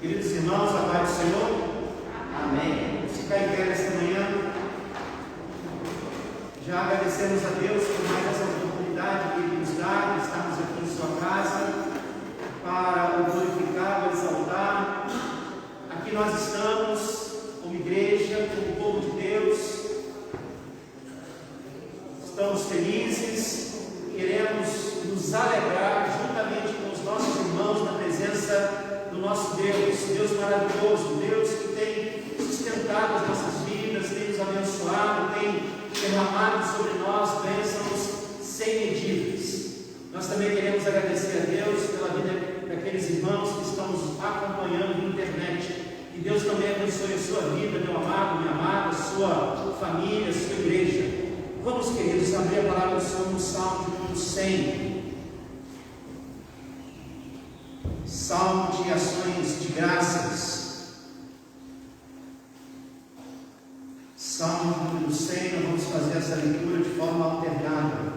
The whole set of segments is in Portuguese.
Queridos irmãos, a paz do Senhor. Amém. Vamos ficar em pé nesta manhã. Já agradecemos a Deus por mais essa oportunidade que Ele nos dá de estarmos aqui em sua casa para o glorificar, o exaltar. Aqui nós estamos como igreja, como povo de Deus. Estamos felizes, queremos nos alegrar juntamente com os nossos irmãos na presença do nosso Deus, Deus maravilhoso, Deus que tem sustentado as nossas vidas, tem nos abençoado, tem derramado sobre nós bênçãos sem medidas. Nós também queremos agradecer a Deus pela vida daqueles irmãos que estão nos acompanhando na internet. Que Deus também abençoe a sua vida, meu amado, minha amada, a sua família, a sua igreja. Vamos, queridos, abrir a palavra do Senhor no Salmo de número 100. Salmo de ações de graças. Salmo de número 100, nós vamos fazer essa leitura de forma alternada.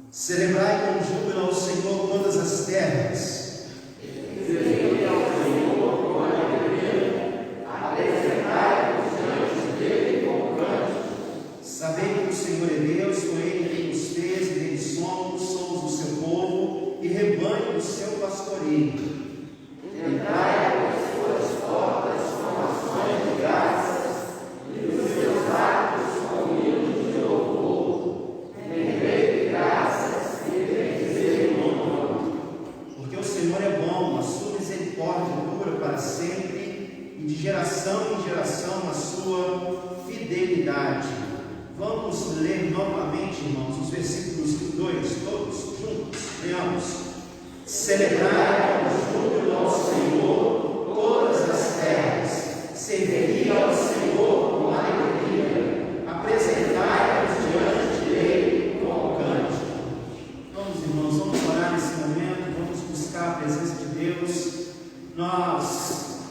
Celebrai com júbilo ao Senhor todas as terras. Sabei que o Senhor é Deus, foi Ele quem nos fez, e dele somos o seu povo e rebanho do seu pastoreio. Entrai as suas portas com ações de graças e os seus atos com hinos de louvor. Rendei graças e bendizei o nome. Porque o Senhor é bom, a sua misericórdia dura para sempre, e de geração em geração a sua fidelidade. Vamos ler novamente, irmãos, os versículos 2, todos juntos. Leamos. Celebrai com júbilo ao Senhor todas as terras, servi ao Senhor com alegria, apresentai-vos diante dele com cântico. Vamos, irmãos, vamos orar nesse momento, vamos buscar a presença de Deus. Nós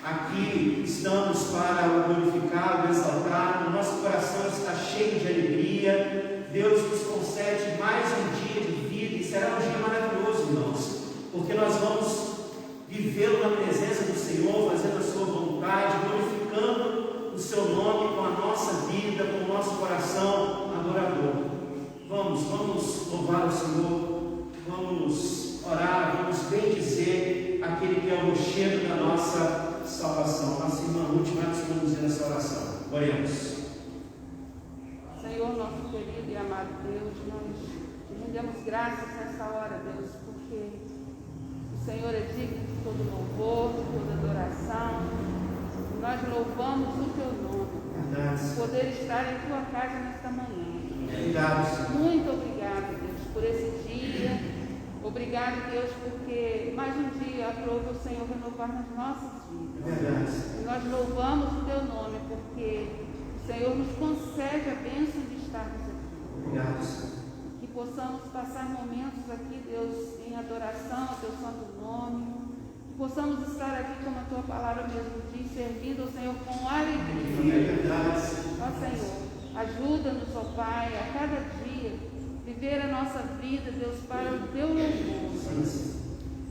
aqui estamos para o glorificar, o exaltar, o nosso coração está cheio de alegria. Deus nos concede mais um dia de vida e será um dia maravilhoso, irmãos, porque nós vamos vivê-lo na presença do Senhor, fazendo a sua vontade, glorificando o seu nome com a nossa vida, com o nosso coração adorador. Vamos louvar o Senhor, vamos orar, vamos bendizer aquele que é o rochedo da nossa salvação. Nossa irmã Ruth vai nos conduzir nessa oração. Oremos. Senhor, nosso querido e amado Deus, nós te rendemos graças nessa hora, Deus, porque o Senhor é digno de todo louvor, de toda adoração. E nós louvamos o teu nome. Verdade. Poder estar em tua casa nesta manhã. Obrigado, Senhor. Muito obrigado, Deus, por esse dia. Obrigado, Deus, porque mais um dia aprove o Senhor renovar nas nossas vidas. Verdade. E nós louvamos o teu nome, porque o Senhor nos concede a bênção de estarmos aqui. Obrigado, Senhor. Que possamos passar momentos aqui, Deus, em adoração ao teu santo nome. Que possamos estar aqui, como a tua palavra mesmo diz, servindo ao Senhor com alegria. É verdade. Ó Senhor, ajuda-nos, ó Pai, a cada dia viver a nossa vida, Deus, para o teu louvor.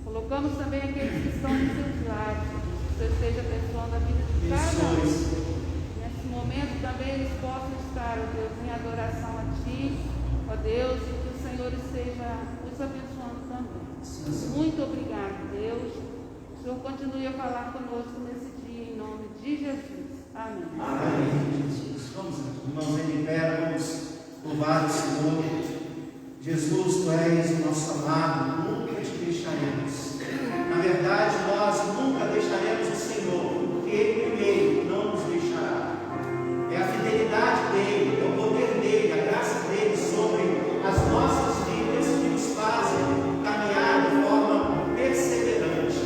Colocamos também aqueles que estão nos seus lares, que o Senhor esteja abençoando a vida de cada um. Nesse momento também eles possam estar, ó Deus, em adoração a Ti, ó Deus, e que o Senhor esteja nos abençoando também. Muito obrigado, Deus. O Senhor continue a falar conosco nesse dia, em nome de Jesus. Amém. Amém, Jesus. Vamos, irmãos, em pé, vamos louvar o Senhor. Jesus, tu és o nosso amado, nunca te deixaremos. Na verdade, nós nunca deixaremos o Senhor, porque Ele primeiro não nos deixará. É a fidelidade dEle, é o poder dEle, a graça dEle sobre as nossas vidas que nos fazem caminhar de forma perseverante.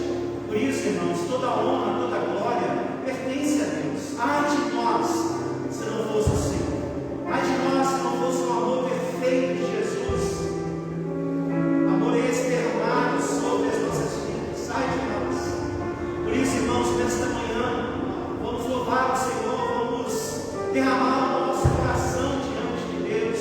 Por isso, irmãos, toda a honra, toda a glória pertence a Deus. Ai de nós, se não fosse o Senhor. Ai de nós, se não fosse o amor perfeito de Jesus. Amor esse derramado sobre as nossas vidas. Ai de nós. Por isso, irmãos, nesta manhã, vamos louvar o Senhor, vamos derramar o nosso coração diante de Deus.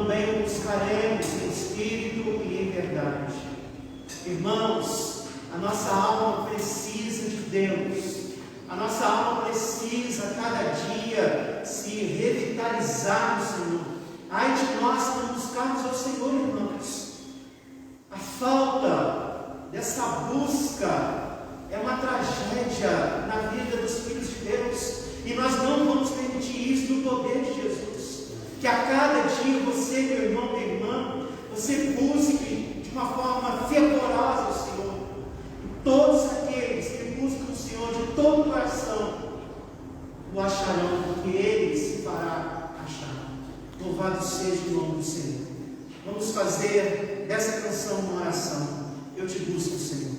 também o buscaremos em espírito e em verdade. Irmãos, a nossa alma precisa de Deus. A nossa alma precisa a cada dia se revitalizar no Senhor. Ai de nós se não buscarmos ao Senhor, irmãos. A falta dessa busca é uma tragédia na vida dos filhos de Deus. E nós não vamos permitir isso no poder de Jesus. Que a cada dia você, meu irmão, minha irmã, você busque de uma forma fervorosa o Senhor. E todos aqueles que buscam o Senhor de todo o coração o acharão, porque Ele se fará achar. Louvado seja o nome do Senhor. Vamos fazer dessa canção uma oração. Eu te busco, Senhor.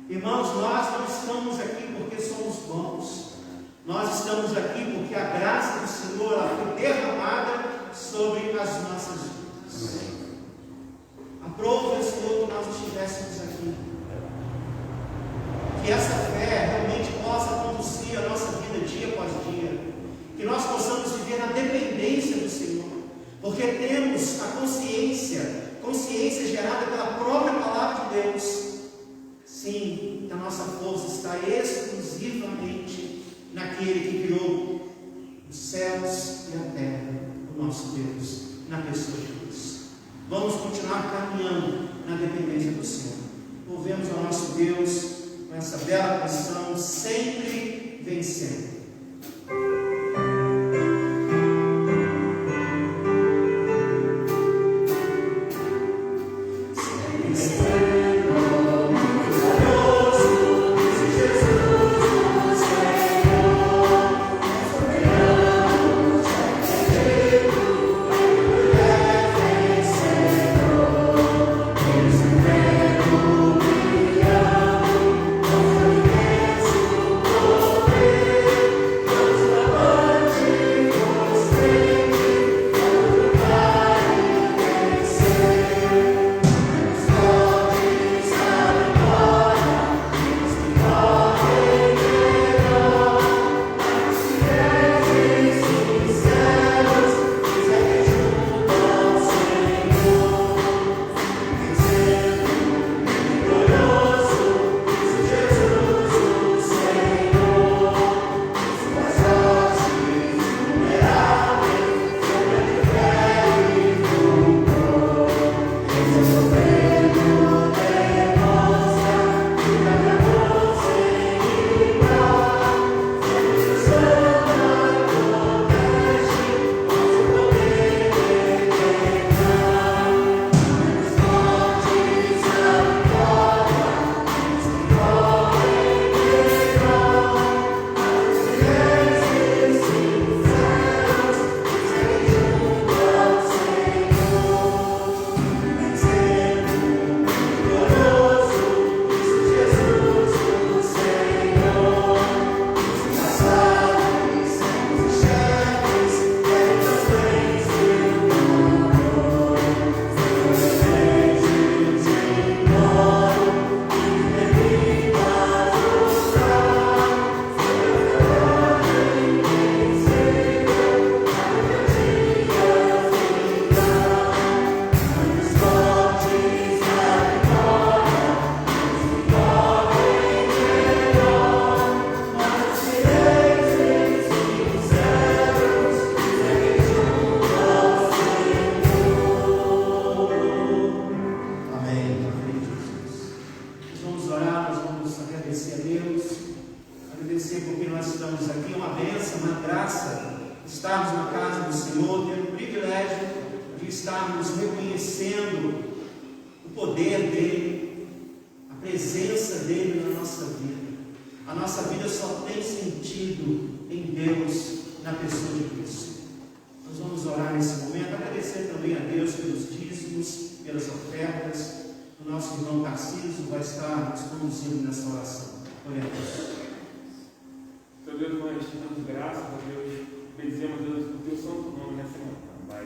Irmãos, nós não estamos aqui porque somos bons. Nós estamos aqui porque a graça do Senhor ela foi derramada sobre as nossas vidas. Aprove o Senhor que nós estivéssemos aqui. Que essa fé realmente possa conduzir a nossa vida dia após dia. Que nós possamos viver na dependência do Senhor. Porque temos a consciência gerada pela própria palavra de Deus. Sim, que a nossa força está exclusivamente naquele que criou os céus e a terra, o nosso Deus, na pessoa de Deus. Vamos continuar caminhando na dependência do Senhor. Louvemos ao nosso Deus com essa bela canção, sempre vencendo. Jesus. agradecer a Deus, agradecer porque nós estamos aqui, uma bênção, uma graça, estarmos na casa do Senhor, ter o privilégio de estarmos reconhecendo o poder dEle, a presença dEle na nossa vida. A nossa vida só tem sentido em Deus, na pessoa de Cristo. Nós vamos orar nesse momento, agradecer também a Deus pelos dízimos, pelas ofertas. O nosso irmão Tarcísio vai estar nos conduzindo nessa oração. Oremos. Seu Deus, nós te damos graças a Deus, bendizemos Deus o teu santo nome nessa manhã, Pai.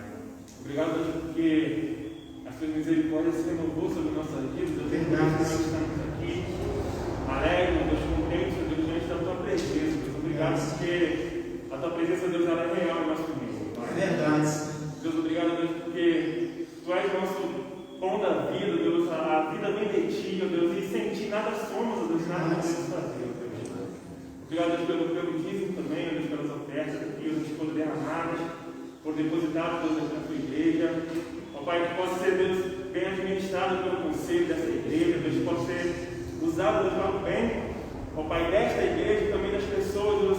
Obrigado, Deus, porque a sua misericórdia se renovou sobre a nossa vida. Deus, nós estamos aqui alegres, Deus, contentes, Deus, diante da tua presença. Deus, obrigado porque a tua presença, Deus, ela é real em nosso meio, Pai. É verdade. Deus, obrigado, Deus, porque tu és nosso pão da vida, Deus, a vida vem de ti, Deus, e sem ti nada somos, Deus, nada podemos fazer, Deus. Obrigado, Deus, pelo dízimo também, Deus, pelas ofertas aqui, Deus, que foram derramadas, por depositado, Deus, na tua igreja. Ó Pai, que possa ser, Deus, bem administrado pelo conselho dessa igreja, Deus, que possa ser usado, Deus, para o bem, ó Pai, desta igreja e também das pessoas, Deus,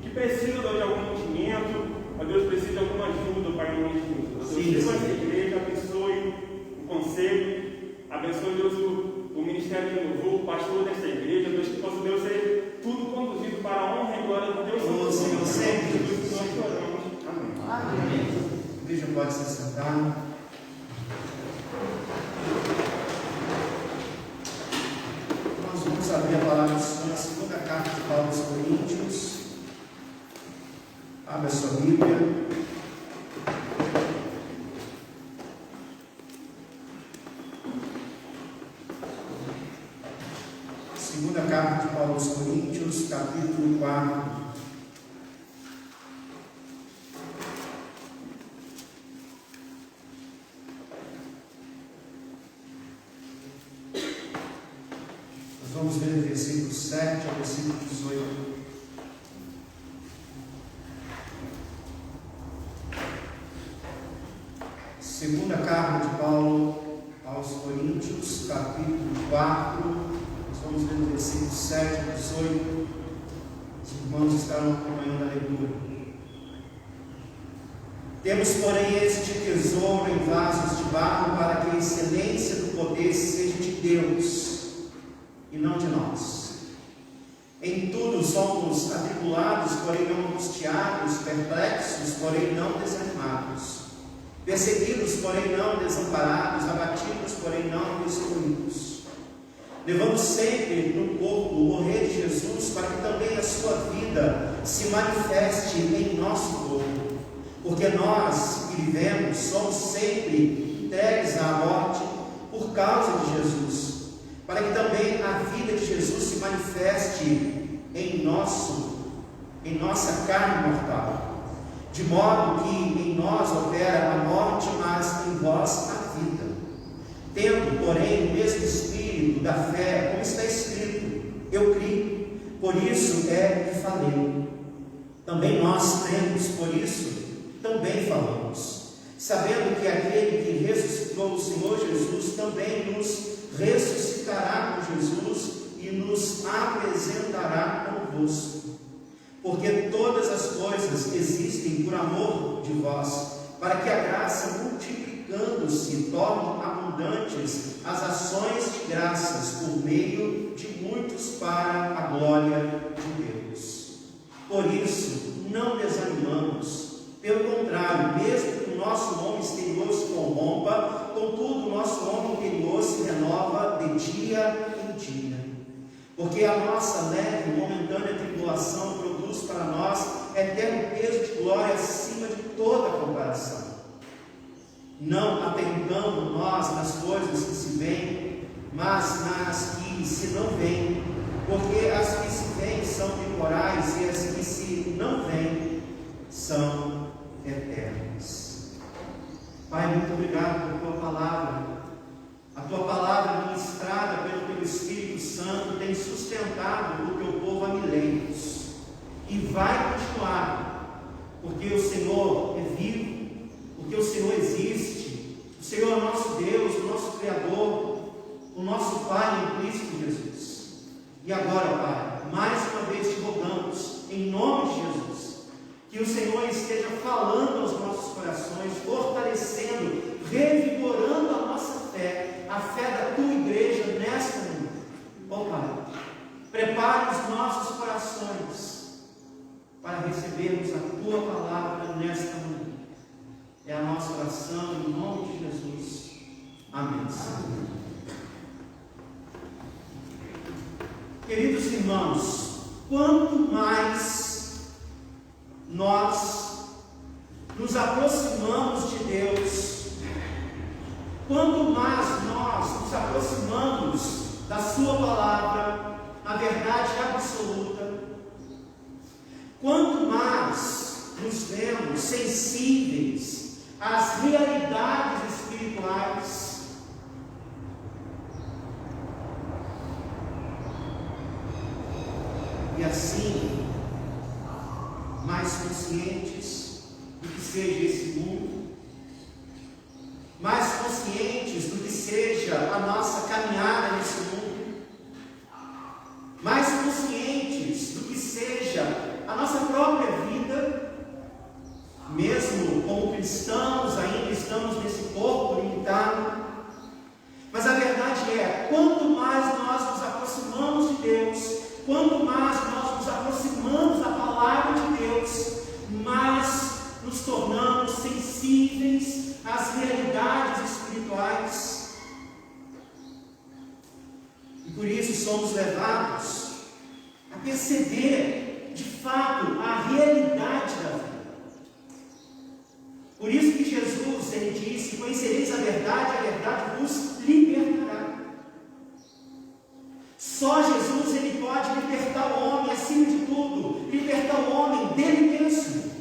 que precisam, Deus, de algum mantimento, ó Deus, precisam de alguma ajuda, Pai, em nome de Jesus. Deus, essa igreja, abençoe o conselho, abençoe, Deus, o ministério de louvor, o pastor desta igreja, Deus, que possa, Deus, ser tudo conduzido para a honra e glória do Deus Santo. Senhor, sempre. Nós oramos. Amém. Amém. A igreja pode se sentar. Nós vamos abrir a palavra do Senhor na segunda carta de Paulo aos Coríntios. Abra a sua Bíblia. Segunda carta de Paulo aos Coríntios, capítulo 4. Nós vamos ver o versículo 7 ao versículo 18. Segunda carta de Paulo aos Coríntios, capítulo 4. Nós vamos ver o versículo 7 ao 18. Os irmãos estarão acompanhando a leitura. Temos, porém, este tesouro em vasos de barro, para que a excelência do poder seja de Deus e não de nós. Em tudo somos atribulados, porém não angustiados, perplexos, porém não desanimados, perseguidos, porém não desamparados, abatidos, porém não destruídos. Levamos sempre no corpo o morrer de Jesus, para que também a sua vida se manifeste em nosso corpo. Porque nós que vivemos somos sempre entregues à morte por causa de Jesus, para que também a vida de Jesus se manifeste em nossa carne mortal. De modo que em nós opera a morte, mas em vós a vida. Tendo, porém, o mesmo espírito da fé, como está escrito: eu criei, por isso é que falei. Também nós cremos, por isso também falamos, sabendo que aquele que ressuscitou o Senhor Jesus também nos ressuscitará com Jesus e nos apresentará convosco. Porque todas as coisas existem por amor de vós, para que a graça, multiplicando-se, torne abundantes as ações de graças por meio de muitos para a glória de Deus. Por isso, não desanimamos. Pelo contrário, mesmo que o nosso homem exterior se corrompa, contudo o nosso homem interior se renova de dia em dia. Porque a nossa leve e momentânea tribulação produz para nós eterno peso de glória acima de toda comparação. Não atentando nós nas coisas que se veem, mas nas que se não veem, porque as que se veem são temporais e as que se não veem são eternas. Pai, muito obrigado por tua palavra. A tua palavra ministrada pelo teu Espírito Santo tem sustentado o teu povo há milênios e vai continuar, porque o Senhor é vivo, porque o Senhor existe. O Senhor é o nosso Deus, o nosso Criador, o nosso Pai em Cristo Jesus. E agora, Pai, mais uma vez te rogamos, em nome de Jesus, que o Senhor esteja falando aos nossos corações, fortalecendo, revigorando a nossa fé, a fé da tua igreja nesta manhã. Ó Pai, prepare os nossos corações para recebermos a tua palavra nesta manhã. É a nossa oração em nome de Jesus. Amém. Queridos irmãos, quanto mais nós nos aproximamos de Deus, quanto mais nós nos aproximamos da sua palavra, a verdade absoluta, quanto mais nos vemos sensíveis às realidades espirituais, e assim, mais conscientes do que seja esse mundo, mais conscientes do que seja a nossa caminhada nesse mundo, mais conscientes do que seja a nossa própria vida, mesmo como cristãos, ainda estamos nesse corpo limitado, mas a verdade é, quanto mais nós nos aproximamos de Deus, quanto mais nós nos aproximamos da palavra de Deus, mais nos tornamos sensíveis às realidades espirituais. E por isso somos levados a perceber, de fato, a realidade da vida. Por isso que Jesus, ele disse: conhecereis a verdade vos libertará. Só Jesus, ele pode libertar o homem, acima de tudo, libertar o homem dele mesmo,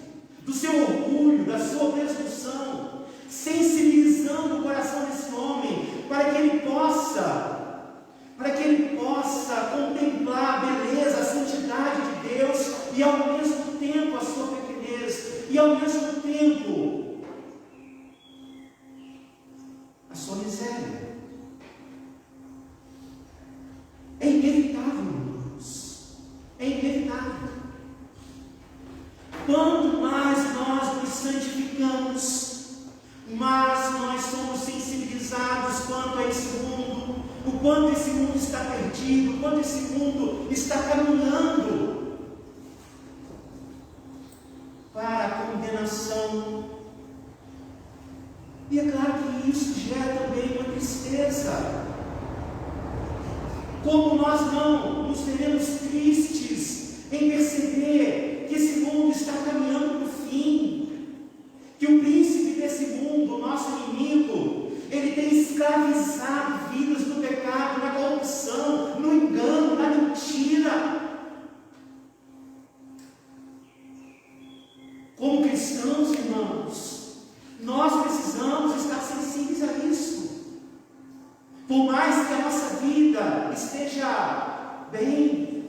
do seu orgulho, da sua presunção, sensibilizando o coração desse homem, para que ele possa contemplar a beleza, a santidade de Deus, e ao mesmo tempo a sua pequenez, e ao mesmo tempo a sua miséria. É inevitável, irmãos. É inevitável. Quanto mais nós nos santificamos, mais nós somos sensibilizados quanto a esse mundo, o quanto esse mundo está perdido, o quanto esse mundo está caminhando para a condenação. E é claro que isso gera também uma tristeza. Como nós não nos teremos tristes em perceber que esse mundo está caminhando para o fim, que o príncipe desse mundo, o nosso inimigo, ele tem escravizado vidas no pecado, na corrupção, no engano, na mentira. Como cristãos, irmãos, nós precisamos estar sensíveis a isso. Por mais que a nossa vida esteja bem,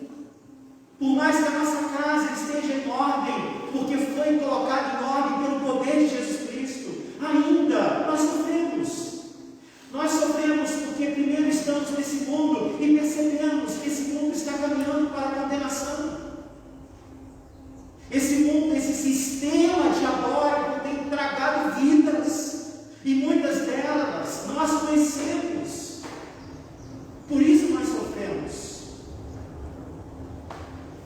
por mais que a nossa casa esteja em ordem, porque foi colocada em ordem pelo poder de Jesus Cristo, ainda nós sofremos. Nós sofremos porque primeiro estamos nesse mundo e percebemos que esse mundo está caminhando para a condenação. Esse mundo, esse sistema diabólico tem tragado vidas, e muitas delas nós conhecemos. Por isso nós sofremos.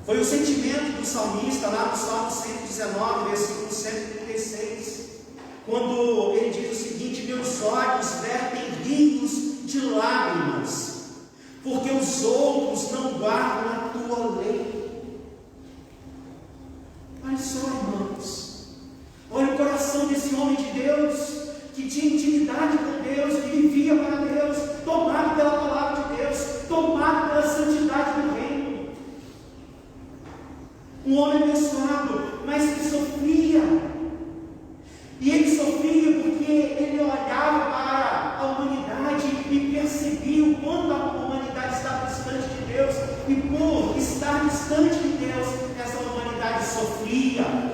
Foi o sentimento do salmista lá no Salmo 119, versículo 136, quando ele diz o seguinte: meus olhos vertem rios de lágrimas, porque os outros não guardam a tua lei. Olha só, irmãos, olha o coração desse homem de Deus, que tinha intimidade com Deus, que vivia para Deus, tomado pela palavra de Deus, tomado pela santidade do reino. Um homem abençoado, mas que sofria. E ele sofria porque ele olhava para a humanidade e percebia o quanto a humanidade estava distante de Deus, e por estar distante de Deus, essa humanidade sofria.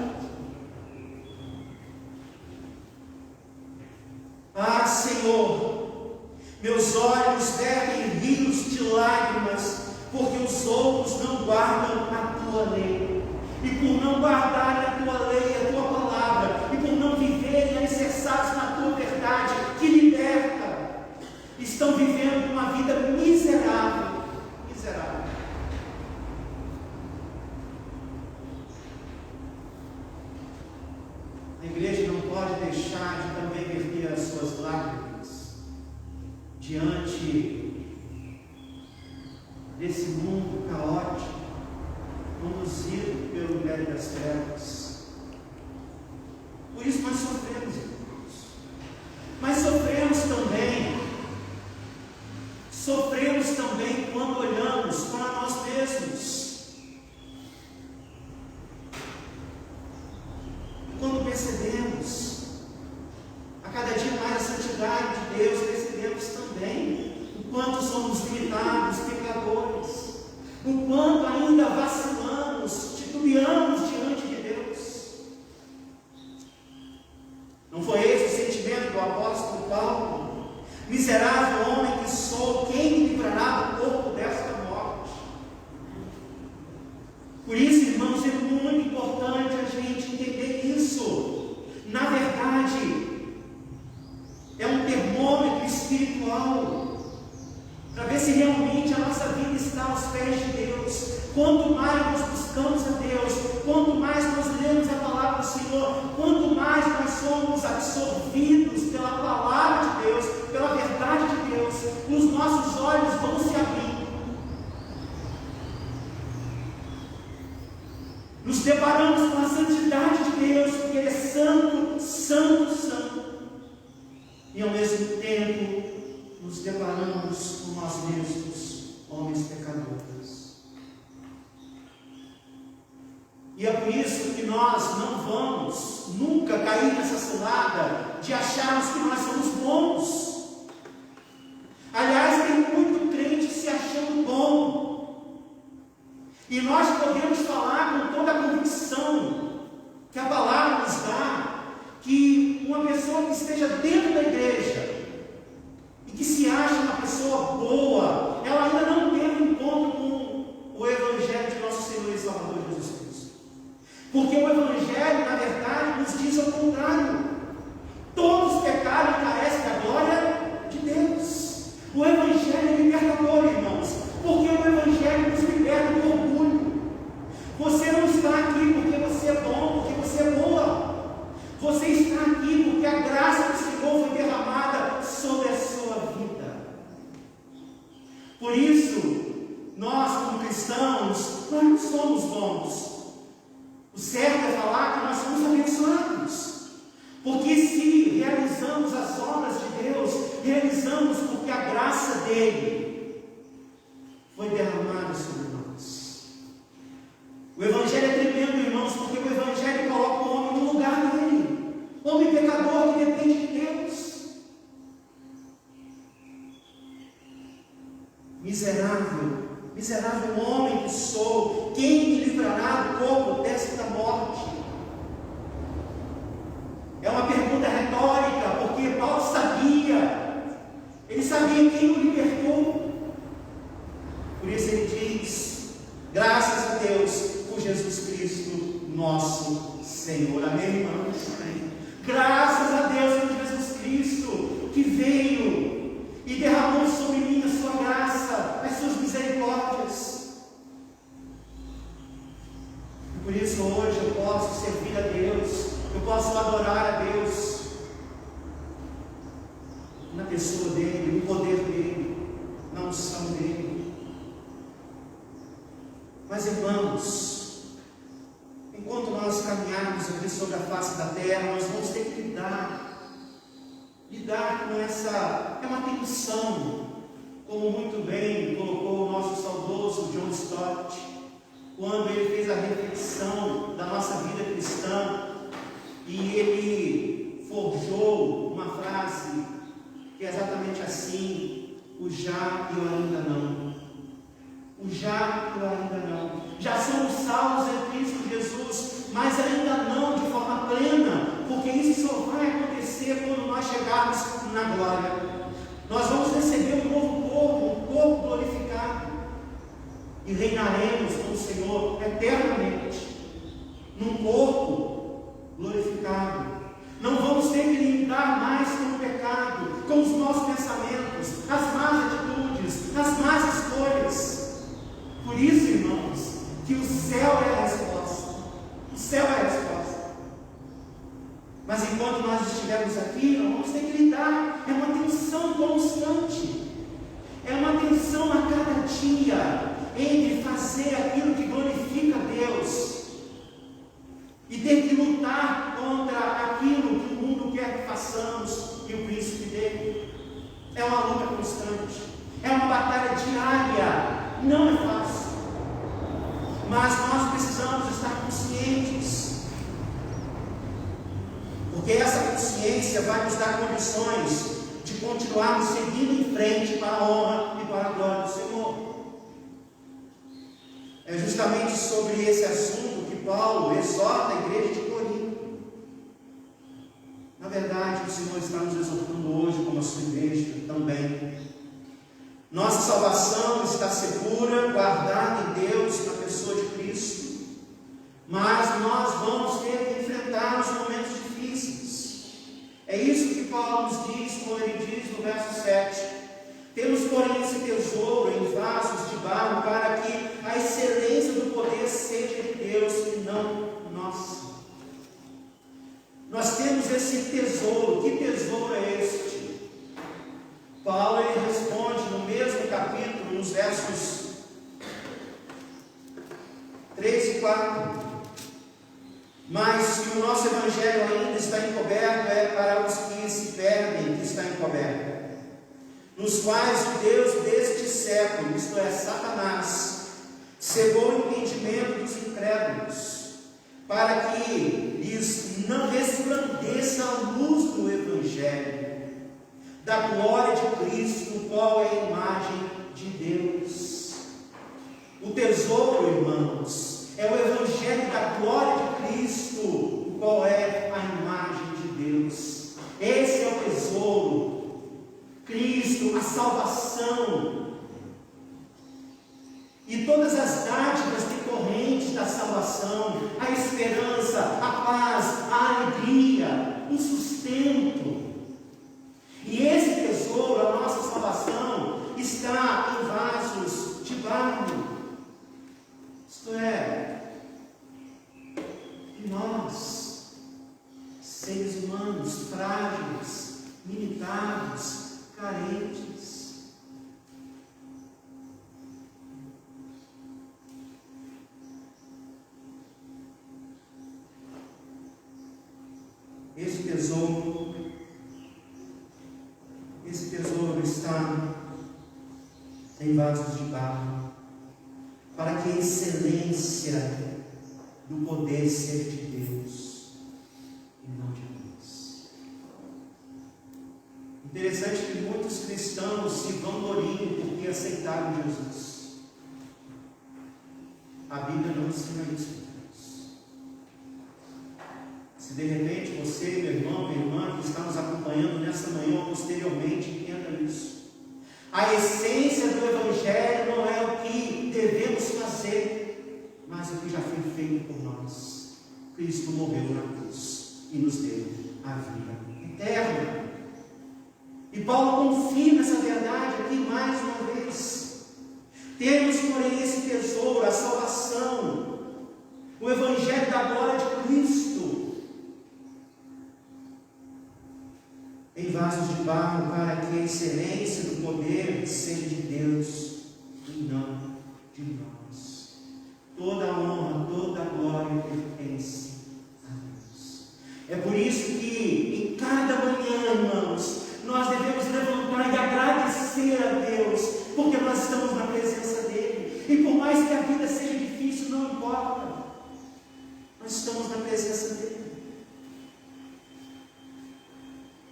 Ah, Senhor, meus olhos vertem rios de lágrimas, porque os guardam a tua lei. E por não guardarem a tua lei, a tua palavra, e por não viverem alicerçados na tua verdade, que liberta, estão vivendo uma vida miserável. Miserável. A igreja não pode deixar de também verter as suas lágrimas diante desse mundo caótico, conduzido pelo império das trevas. Por isso nós sofremos, irmãos. Mas sofremos também quando olhamos para nós mesmos. Quando percebemos a cada dia mais a santidade de Deus, percebemos também o quanto somos limitados, pecadores, o quanto ainda vacilamos, titubeamos diante de Deus. Não foi esse o sentimento do apóstolo Paulo? Miserável homem que sou, quem me livrará do corpo desta morte? Por isso, irmãos, é muito importante a gente entender isso. Na verdade, é um termômetro espiritual para ver se realmente a nossa vida está aos pés de Deus. Quanto mais nós buscamos a Deus, quanto mais nós lemos a palavra do Senhor, quanto mais nós somos absorvidos pela palavra de Deus, pela verdade de Deus, os nossos olhos vão se abrindo. Nos deparamos com a santidade de Deus, porque Ele é santo, santo, santo. E ao mesmo tempo nos deparamos com nós mesmos, homens pecadores. E é por isso que nós não vamos nunca cair nessa cilada de acharmos que nós somos bons. Aliás, tem muito crente se achando bom. E nós podemos falar com toda a convicção que a palavra nos dá, que uma pessoa que esteja dentro da igreja e que se acha uma pessoa boa, ela ainda não teve um encontro com o Evangelho de nosso Senhor e Salvador Jesus Cristo. Porque o Evangelho, na verdade, nos diz ao contrário. Todos pecaram e carecem da glória de Deus. O Evangelho é libertador, irmãos, porque o Evangelho nos liberta do orgulho. Você não está aqui porque você é bom, porque você é boa. Você está aqui porque a graça do Senhor foi derramada sobre a sua vida. Por isso, nós como cristãos, nós não somos bons. O certo é falar que nós somos abençoados. Porque se realizamos as obras de Deus, realizamos porque a graça dele foi derramada sobre nós. O Evangelho é tremendo, irmãos, porque o Evangelho coloca o homem no lugar dele. Homem pecador que depende de Deus. Miserável, miserável homem que sou, quem me livrará do corpo desta morte? É uma pergunta retórica, porque Paulo sabia, ele sabia quem o libertou. Por isso ele diz, graças a Deus por Jesus Cristo, nosso Senhor. Amém, irmãos? Amém. Graças a Deus por Jesus Cristo, que veio e derramou sobre mim a sua graça, as suas misericórdias. E por isso hoje eu posso servir a Deus, eu posso adorar a Deus na pessoa dele, no poder dele, na unção dele. Mas irmãos, enquanto nós caminharmos aqui sobre a face da terra, nós vamos ter que lidar com essa, é uma tensão, como muito bem colocou o nosso saudoso John Stott, quando ele fez a reflexão da nossa vida cristã, e ele forjou uma frase que é exatamente assim: o já e o ainda não. O já e o ainda não. Já somos salvos em Cristo Jesus, mas ainda não de forma plena, porque isso só vai acontecer quando nós chegarmos na glória. Nós vamos receber um novo corpo, um corpo glorificado. e reinaremos com o Senhor eternamente, num corpo glorificado. Não vamos ter que lidar mais com o pecado, com os maus pensamentos, as más atitudes, as más escolhas. Por isso, irmãos, que o céu é a resposta. O céu é a resposta. Mas enquanto nós estivermos aqui, nós vamos ter que lidar. É uma tensão constante. É uma tensão a cada dia entre fazer aquilo que glorifica a Deus e ter que lutar contra aquilo que o mundo quer que façamos e o príncipe dele. É uma luta constante, é uma batalha diária, não é fácil, mas nós precisamos estar conscientes, porque essa consciência vai nos dar condições de continuarmos seguindo em frente para a honra e para a glória do Senhor. É justamente sobre esse assunto que Paulo exorta a igreja de Corinto. Na verdade, o Senhor está nos exortando hoje, como a sua igreja também. Nossa salvação está segura, guardada em Deus, na pessoa de Cristo. Mas nós vamos ter que enfrentar os momentos difíceis. É isso que Paulo nos diz, quando ele diz no verso 7. Temos, porém, esse tesouro em vasos de barro, para que a excelência do poder seja de Deus e não nossa. Nós temos esse tesouro. Que tesouro é este? Paulo ele responde no mesmo capítulo, nos versos 3 e 4. Mas se o nosso evangelho ainda está encoberto, é para os que se perdem que está encoberto, nos quais o Deus deste século, isto é, Satanás, cegou o entendimento dos incrédulos, para que lhes não resplandeça a luz do Evangelho, da glória de Cristo, o qual é a imagem de Deus. O tesouro, irmãos, é o Evangelho da glória de Cristo, o qual é a imagem de Deus. Esse é o tesouro. Cristo, a salvação e todas as dádivas decorrentes da salvação, a esperança, a paz, a alegria, o sustento. E esse tesouro, a nossa salvação, está em vasos de barro. Isto é, e nós, seres humanos frágeis, limitados, carentes. Esse tesouro está em vasos de barro, para que a excelência do poder seja de Deus e não de nós. Interessante que muitos cristãos se vangloriam porque aceitaram Jesus. A Bíblia não ensina isso. Se de repente você, meu irmão, minha irmã, que está nos acompanhando nessa manhã ou posteriormente, entenda isso. A essência do Evangelho não é o que devemos fazer, mas o que já foi feito por nós. Cristo morreu na cruz e nos deu a vida eterna. E Paulo confirma essa verdade aqui mais uma vez. Temos, porém, esse tesouro, a salvação, o Evangelho da glória de Cristo, em vasos de barro, para que a excelência do poder seja de Deus e não de nós. Toda a honra, toda a glória pertence a Deus. É por isso que em cada manhã, irmãos, nós devemos levantar e agradecer a Deus, porque nós estamos na presença dEle. E por mais que a vida seja difícil, não importa, nós estamos na presença dEle.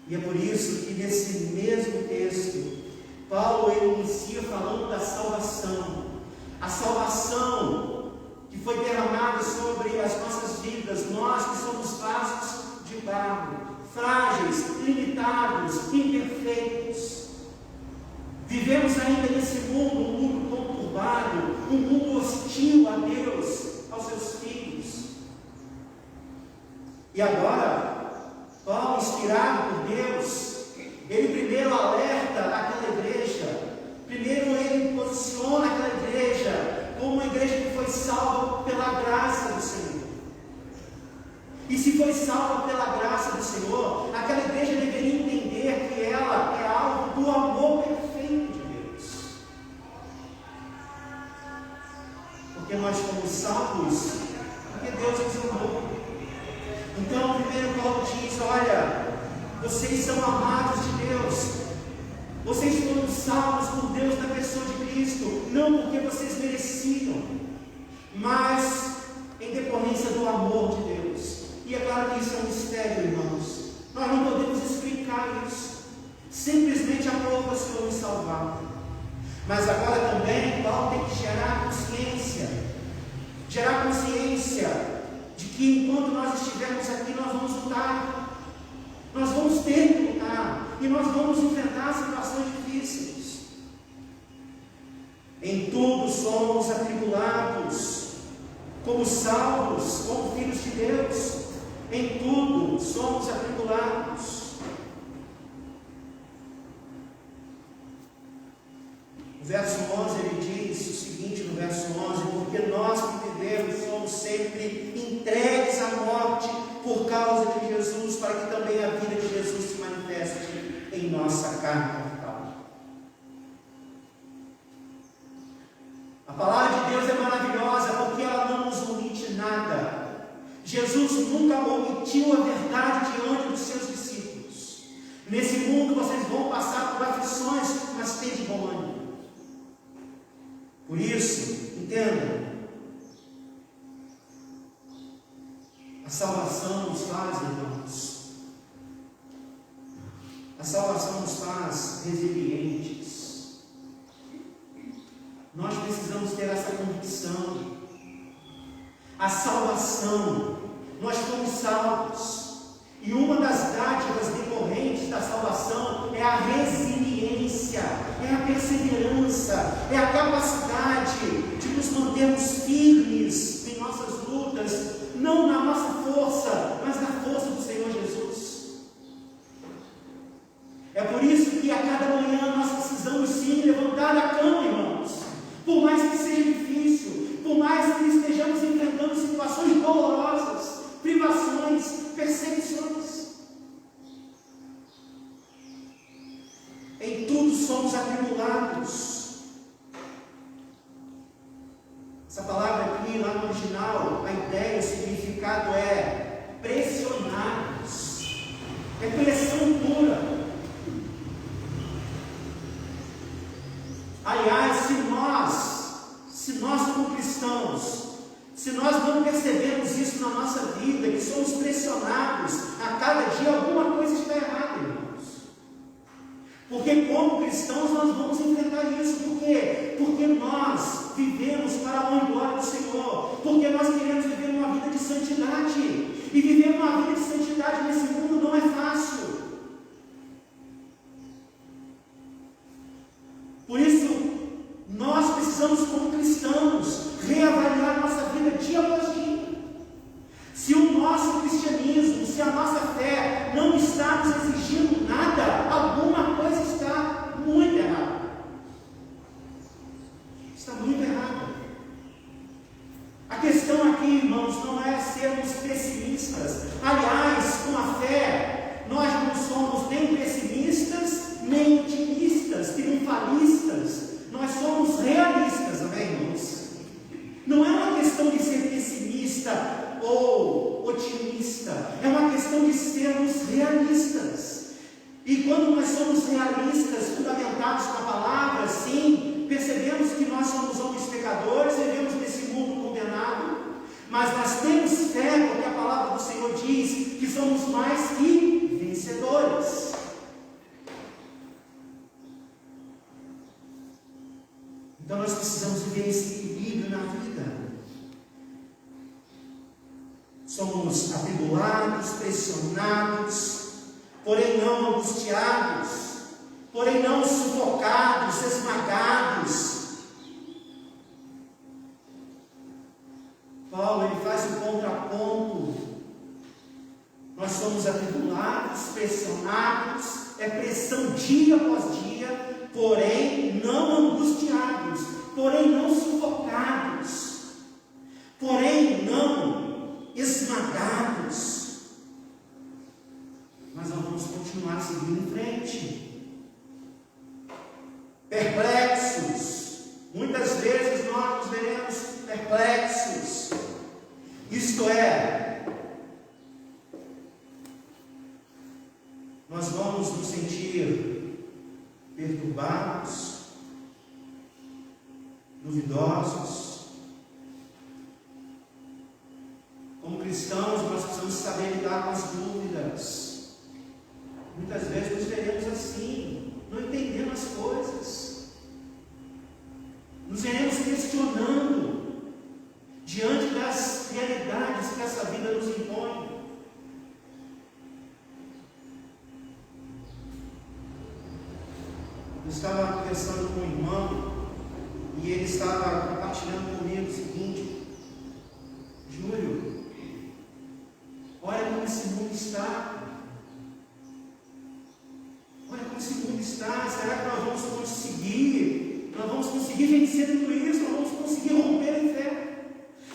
E é por isso que nesse mesmo texto, Paulo inicia falando da salvação. A salvação que foi derramada sobre as nossas vidas, nós que somos vasos de barro, frágeis, limitados, imperfeitos. Vivemos ainda nesse mundo, um mundo conturbado, perturbado, um mundo hostil a Deus, aos seus filhos. E agora, Paulo, inspirado por Deus, ele primeiro alerta aquela igreja, primeiro ele posiciona aquela igreja como uma igreja que foi salva pela graça do Senhor. E se foi salva pela graça do Senhor, aquela igreja deveria entender que ela é alvo do amor perfeito de Deus. Porque nós fomos salvos porque Deus nos amou. Então, primeiro Paulo diz: olha, vocês são amados de Deus. Vocês foram salvos por Deus na pessoa de Cristo, não porque vocês mereciam, mas em decorrência do amor de Deus. E é claro que isso é um mistério, irmãos. Nós não podemos explicar isso. Simplesmente amor para o Senhor nos salvar. Mas agora também Paulo tem que gerar consciência de que enquanto nós estivermos aqui, nós vamos lutar. Nós vamos ter que lutar. E nós vamos enfrentar situações difíceis. Em tudo somos atribulados, como salvos, como filhos de Deus. Em tudo somos atribulados. No verso 11 ele diz o seguinte, no verso 11: porque nós que vivemos somos sempre entregues à morte por causa de Jesus, para que também a vida de Jesus se manifeste em nossa carne mortal. A palavra de Deus é maravilhosa porque ela não nos omite nada. Jesus nunca omitiu a verdade diante dos seus discípulos. Nesse mundo vocês vão passar por aflições, mas tem de bom ânimo. Por isso, entendam, a salvação nos faz, irmãos, a salvação nos faz resilientes. Nós precisamos ter essa convicção. A salvação, nós fomos salvos, e uma das dádivas decorrentes da salvação é a resiliência, é a perseverança, é a capacidade de nos mantermos firmes em nossas lutas, não na nossa força, mas na força do Senhor Jesus. É por isso que a cada manhã nós precisamos sim levantar da cama, irmãos, por mais que seja difícil, por mais que estejamos enfrentando situações dolorosas, privações, perseguições. Em tudo somos atribulados. Essa palavra aqui, lá no original, a ideia, o significado é pressionados. É pressão pura. Aliás, se nós como cristãos, se nós não percebemos isso na nossa vida, que somos pressionados a cada dia, alguma coisa está errada, irmãos. Porque como cristãos nós vamos enfrentar isso. Por quê? Porque nós vivemos para a honra e glória do Senhor. Porque nós queremos viver uma vida de santidade. E viver uma vida de santidade nesse mundo não é fácil. Por isso, nós precisamos, como cristãos, reavaliar nossa vida dia após dia. Se o nosso cristianismo, se a nossa fé não está nos exigindo nada, alguma coisa está muito errada. Está muito errada. A questão aqui, irmãos, não é sermos pessimistas. Aliás, com a fé, nós não somos nem pessimistas, nem otimistas, triunfalistas. Nós somos realistas, amém, irmãos? Não é uma questão de ser pessimista ou otimista, é uma questão de sermos realistas. E quando nós somos realistas, fundamentados na palavra, sim, percebemos que nós somos homens pecadores, vivemos nesse mundo condenado, mas nós temos fé, porque a palavra do Senhor diz que somos mais que vencedores. Então nós precisamos viver esse equilíbrio na vida. Somos atribulados, pressionados, porém não angustiados, porém não sufocados, esmagados. Paulo, ele faz um contraponto. Nós somos atribulados, pressionados, é pressão dia após dia, porém não angustiados, porém não sufocados, porém não esmagados. Mas nós vamos continuar seguindo em frente. Perplexos, muitas vezes nós nos veremos perplexos, isto é, nós vamos nos sentir perturbados, duvidosos. Como cristãos, nós precisamos saber lidar com as dúvidas. Muitas vezes nos veremos assim, não entendendo as coisas, nos veremos questionando diante das realidades que essa vida nos impõe. Eu estava conversando com um irmão e ele estava compartilhando comigo o seguinte: Júlio, olha como esse mundo está. Olha como esse mundo está. Será que nós vamos conseguir? Nós vamos conseguir vencer tudo isso? Nós vamos conseguir romper o inferno?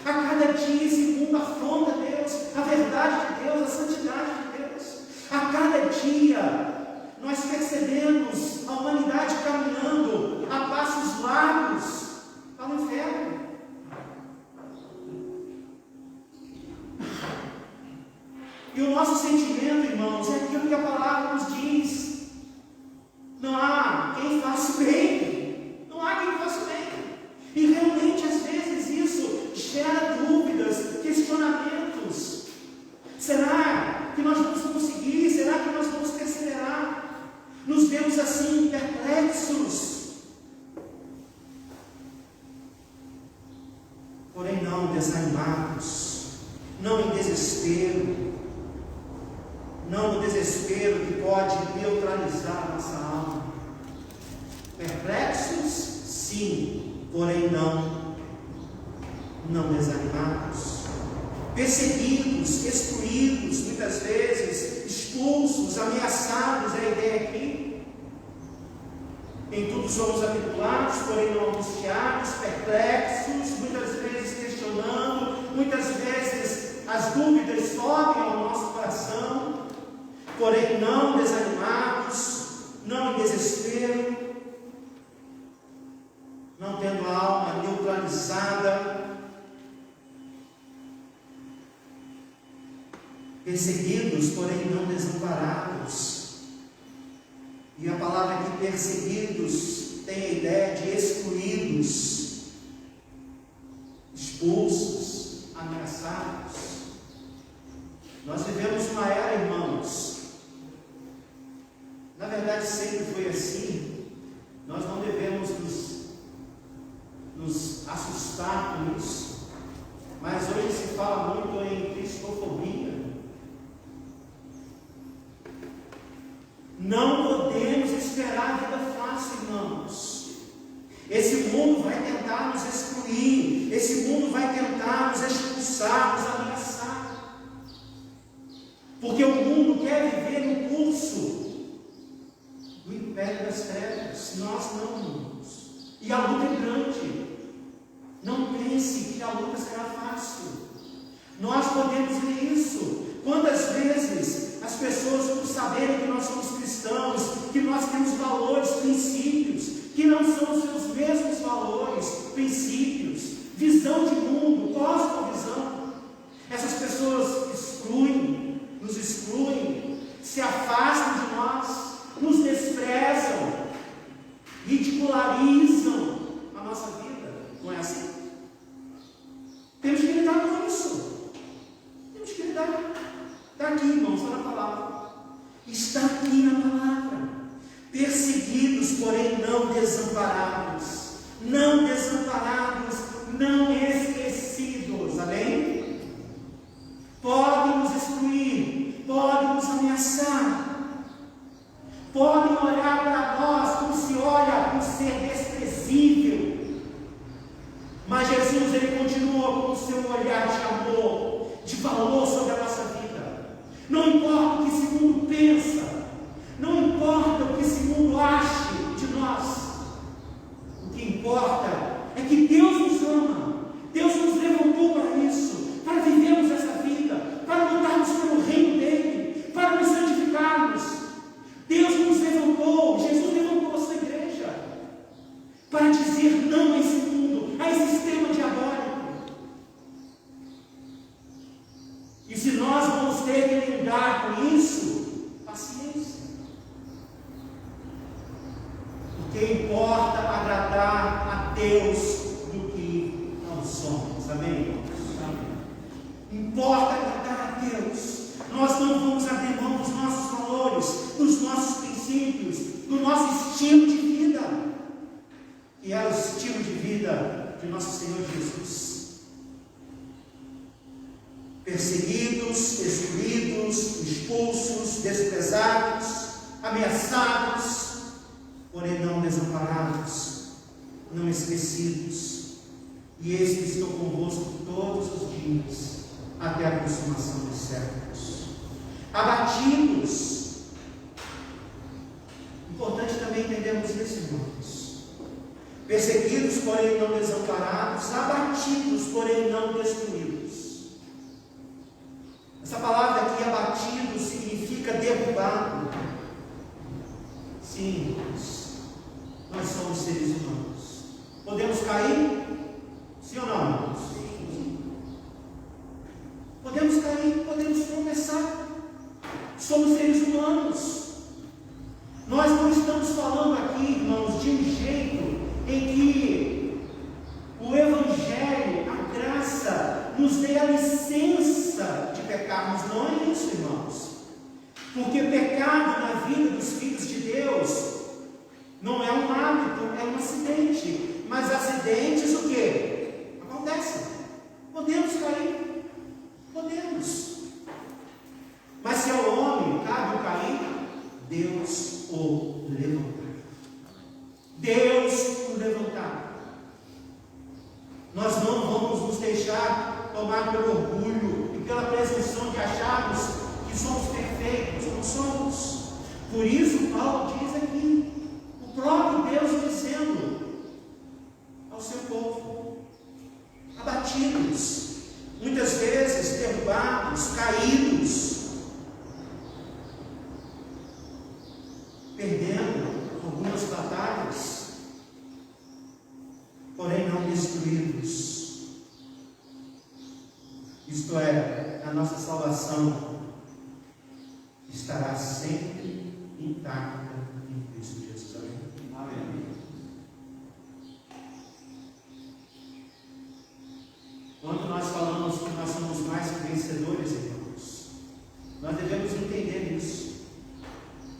A cada dia esse mundo afronta Deus, a verdade de Deus, a santidade de Deus. A cada dia nós percebemos a humanidade caminhando a passos largos para o inferno. E o nosso sentimento, irmãos, é aquilo que a palavra nos diz. Não há quem faça o bem. Não há quem faça o bem. E realmente, às vezes, isso gera dúvidas, questionamentos. Será que nós vamos conseguir? Será que nós vamos perseverar? Nos vemos assim, perplexos. Porém não desanimados, não em desespero, não no desespero que pode neutralizar a nossa alma. Perplexos, sim, porém não desanimados. Perseguidos, excluídos, muitas vezes expulsos, ameaçados, é a ideia aqui. Em tudo somos atribulados, porém não angustiados, perplexos, muitas vezes questionando, muitas vezes as dúvidas sobem ao nosso coração, porém não desanimados, não em desespero, não tendo a alma neutralizada, perseguidos, porém não desamparados. E a palavra aqui, perseguidos, tem a ideia de excluídos, expulsos, ameaçados. Nós vivemos uma era, irmãos, na verdade sempre foi assim. Nós não devemos nos assustar com isso, mas hoje se fala muito em cristofobia. Não podemos esperar a vida fácil, irmãos. Esse mundo vai tentar nos excluir, esse mundo vai tentar nos expulsar, nos ameaçar, porque o mundo quer viver no curso do império das trevas. Nós não, irmãos. E a luta é grande. Não pense que a luta será fácil. Nós podemos ver isso. Quantas vezes as pessoas, por saberem que nós somos cristãos, que nós temos valores, princípios, que não são os seus mesmos valores, princípios, visão de mundo, cosmovisão, essas pessoas excluem, nos excluem, se afastam de nós, nos desprezam, ridicularizam a nossa vida. Não é assim? Temos que lidar com isso. Temos que lidar. Está aqui, irmãos, está na palavra. Está aqui na palavra. Perseguidos, porém não desamparados. Não desamparados, não esquecidos. Amém? Podem nos excluir, podem nos ameaçar, podem olhar para nós como se olha um ser desprezível. Mas Jesus, ele continua com o seu olhar Amém. Importa agradar a Deus. Nós não vamos abrir mão dos nossos valores, dos nossos princípios, do nosso estilo de vida, que é o estilo de vida de nosso Senhor Jesus. Perseguidos, excluídos, expulsos, desprezados, ameaçados, porém não desamparados, não esquecidos. E eis que estou convosco todos os dias, até a consumação dos séculos. Abatidos. Importante também entendermos isso, irmãos. Perseguidos, porém não desamparados, abatidos, porém não destruídos. Essa palavra aqui, abatido, significa derrubado. Sim, irmãos, nós somos seres humanos. Podemos cair? Sim ou não, irmãos? Sim. Podemos cair, podemos tropeçar. Somos seres humanos. Nós não estamos falando aqui, irmãos, de um jeito em que o Evangelho, a graça, nos dê a licença de pecarmos. Não é isso, irmãos. Porque pecado na vida dos filhos de Deus não é um hábito, é um acidente. Mas acidentes o quê? Acontecem. Podemos cair. Podemos. Mas se ao homem cabe o cair, Deus o levantar. Deus o levantar. Nós não vamos nos deixar tomar pelo orgulho e pela presunção de acharmos que somos perfeitos. Não somos. Por isso Paulo diz aqui, o próprio Deus dizendo ao seu povo, abatidos, muitas vezes derrubados, caídos, perdendo algumas batalhas, porém não destruídos. Isto é, a nossa salvação estará sempre intacta em Cristo Jesus. Amém? Amém. Quando nós falamos que nós somos mais que vencedores, irmãos, nós devemos entender isso.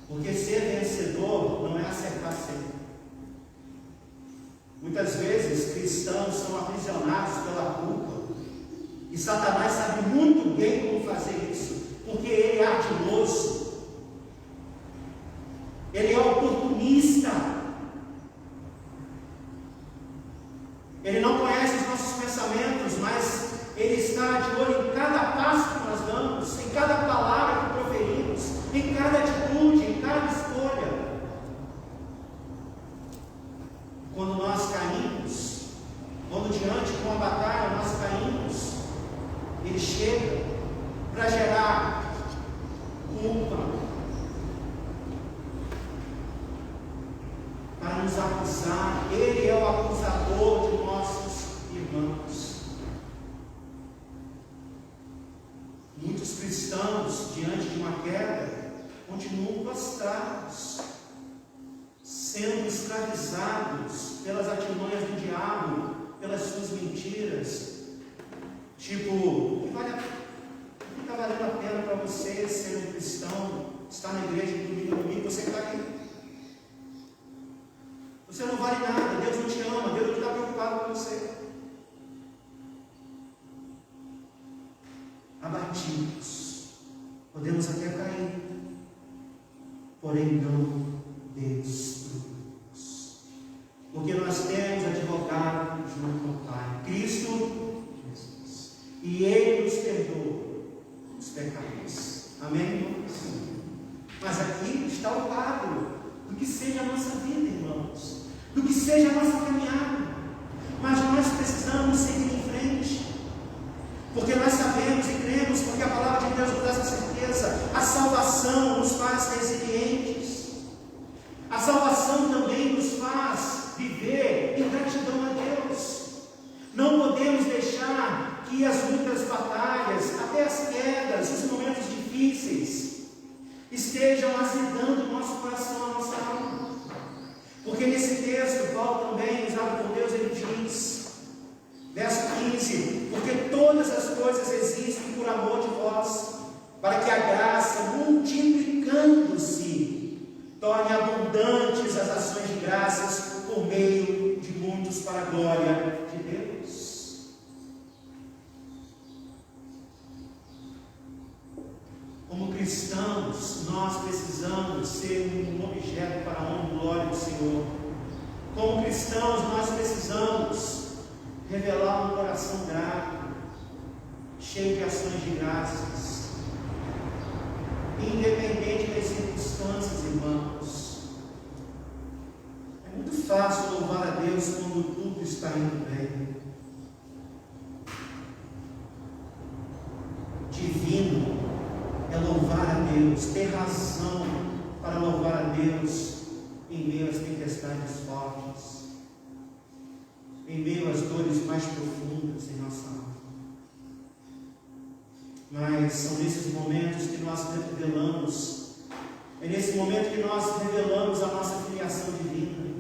Porque ser vencedor não é acertar sempre. Muitas vezes cristãos são aprisionados pela culpa. E Satanás sabe muito bem como fazer isso. Porque ele é ardiloso. Ele é oportunista. Ele não conhece os nossos pensamentos, mas ele está de olho em cada passo que nós damos, em cada palavra que proferimos, em cada atitude, em cada escolha. Quando nós caímos, quando diante de uma batalha nós caímos, ele chega para gerar culpa, para nos acusar. Ele é o acusador de nossos irmãos. Muitos cristãos, diante de uma queda, continuam prostrados, sendo escravizados pelas artimanhas do diabo, pelas suas mentiras. Tipo, fica valendo a pena para você ser um cristão, estar na igreja de domingo, você está aqui. Você não vale nada, Deus não te ama, Deus não está preocupado com você. Abatidos, podemos até cair, porém não destruídos. Porque nós temos advogado junto ao Pai, Cristo Jesus, e Ele nos perdoa os pecados. Amém, irmãos? Mas aqui está o quadro do que seja a nossa vida, irmãos, do que seja a nossa caminhada. Mas nós precisamos seguir em frente, porque nós sabemos e cremos, porque a palavra de Deus nos dá essa certeza. A salvação nos faz resilientes. A salvação também nos faz viver em gratidão a Deus. Não podemos deixar que as lutas, batalhas, até as quedas, os momentos difíceis estejam azedando o nosso coração, a nossa alma. Porque nesse texto, Paulo também, usado por Deus, ele diz Verso 15: porque todas as coisas existem por amor de vós, para que a graça, multiplicando-se, torne abundantes as ações de graças por meio de muitos para a glória de Deus. Como cristãos, nós precisamos ser um objeto para a honra e glória do Senhor. Como cristãos, nós precisamos revelar um coração grato, cheio de ações de graças, independente das circunstâncias, irmãos. É muito fácil louvar a Deus quando tudo está indo bem. Divino é louvar a Deus, ter razão para louvar a Deus em meio às tempestades fortes, em meio às dores mais profundas em nossa alma. Mas são nesses momentos que nós revelamos, é nesse momento que nós revelamos a nossa filiação divina.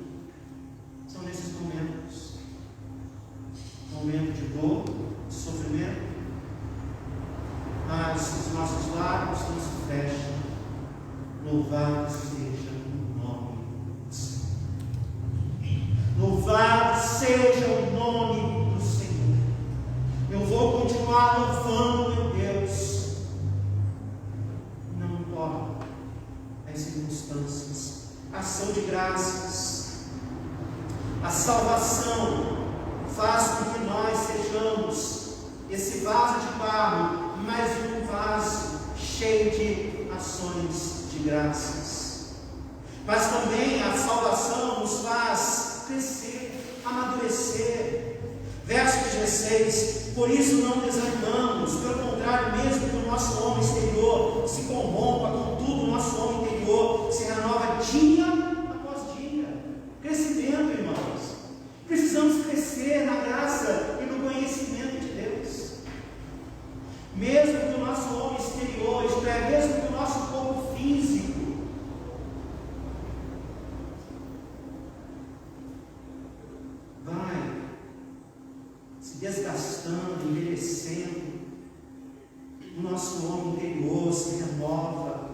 São nesses momentos, momento de dor, de sofrimento, mas os nossos lábios não se fecham. Louvado seja o nome do Senhor. Louvado seja o nome do Senhor. Eu vou continuar louvando, meu Deus, não importa as circunstâncias. Ação de graças, a salvação faz com que nós sejamos esse vaso de barro, mas um vaso cheio de ações de graças. Mas também a salvação nos faz crescer, amadurecer. Verso 16: por isso não desanimamos, pelo contrário, mesmo que o nosso homem exterior se corrompa, contudo o nosso homem interior se renova dia após dia. Crescimento, irmãos. Precisamos crescer na graça e no conhecimento de Deus. Mesmo que o nosso homem exterior, isto é, mesmo que o nosso corpo físico vai se desgastando, envelhecendo, o nosso homem interior se renova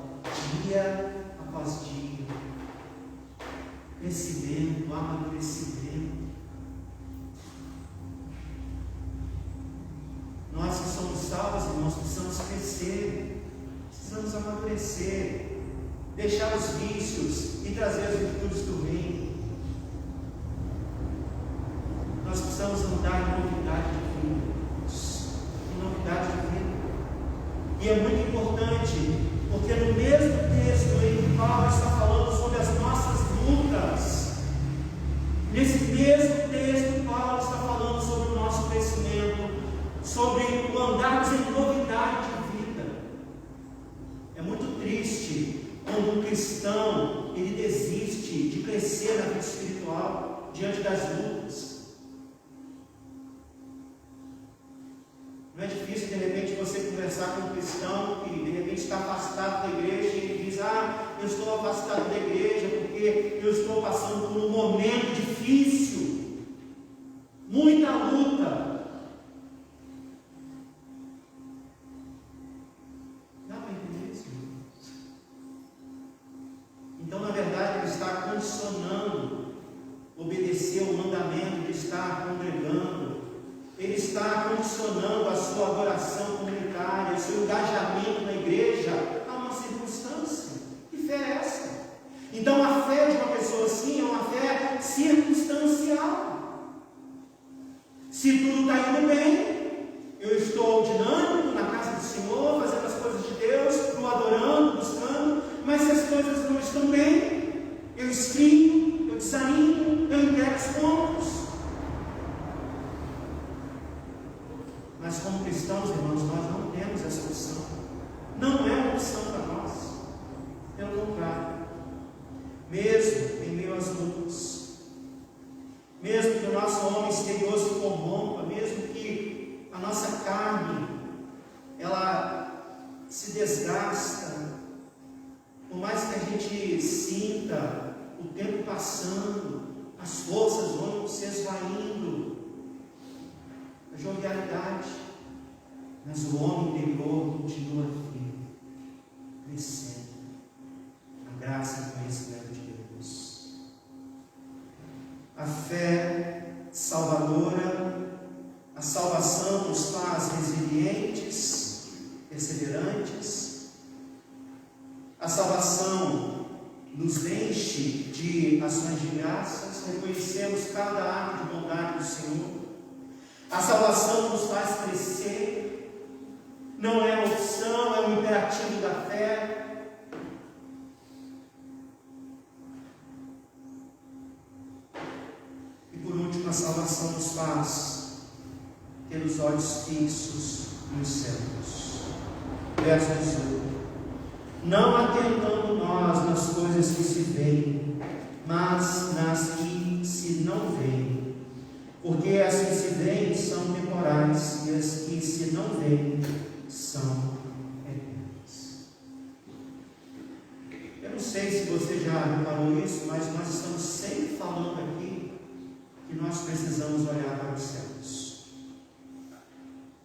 dia após dia. Crescimento, amadurecimento. Nós que somos salvos, irmãos, precisamos crescer, precisamos amadurecer, deixar os vícios e trazer as virtudes do reino. Nós precisamos andar em novidade de vida, em novidade de vida. E é muito importante, porque no mesmo texto em que Paulo está falando sobre as nossas lutas, nesse mesmo texto Paulo está falando sobre o nosso crescimento, sobre o andarmos em novidade de vida. É muito triste quando um cristão ele desiste de crescer na vida espiritual diante das lutas. Não é difícil de repente você conversar com um cristão que de repente está afastado da igreja e ele diz: eu estou afastado da igreja porque eu estou passando por um momento difícil, muita luta. Então, na verdade, ele está condicionando obedecer ao mandamento de estar congregando. Ele está condicionando a sua adoração comunitária, o seu engajamento na igreja a uma circunstância. Que fé é essa? Então, a fé de uma pessoa assim é uma fé circunstancial. Se tudo está indo bem, eu estou dinâmico na casa do Senhor, fazendo as coisas de Deus, estou adorando, buscando. Mas se as coisas não estão bem, eu esfrio, eu desanimo, eu entrego as contas. Mas como cristãos, irmãos, nós não temos essa opção. Não é uma opção para nós. Pelo contrário, mesmo em meio às lutas, mesmo que o nosso homem exterior se corrompa, mesmo que a nossa carne ela se desgasta, por mais que a gente sinta o tempo passando, as forças vão se esvaindo, a jovialidade, mas o homem interior continua firme, crescendo na graça e no conhecimento de Deus. A fé salvadora, a salvação nos faz resilientes, perseverantes. A salvação nos enche de ações de graças, reconhecemos cada ato de bondade do Senhor. A salvação nos faz crescer, não é uma opção, é um imperativo da fé. E por último, a salvação nos faz ter os olhos fixos nos céus. Verso 18: não atentando nós nas coisas que se veem, mas nas que se não veem. Porque as que se veem são temporais, e as que se não veem são eternas. Eu não sei se você já reparou isso, mas nós estamos sempre falando aqui que nós precisamos olhar para os céus.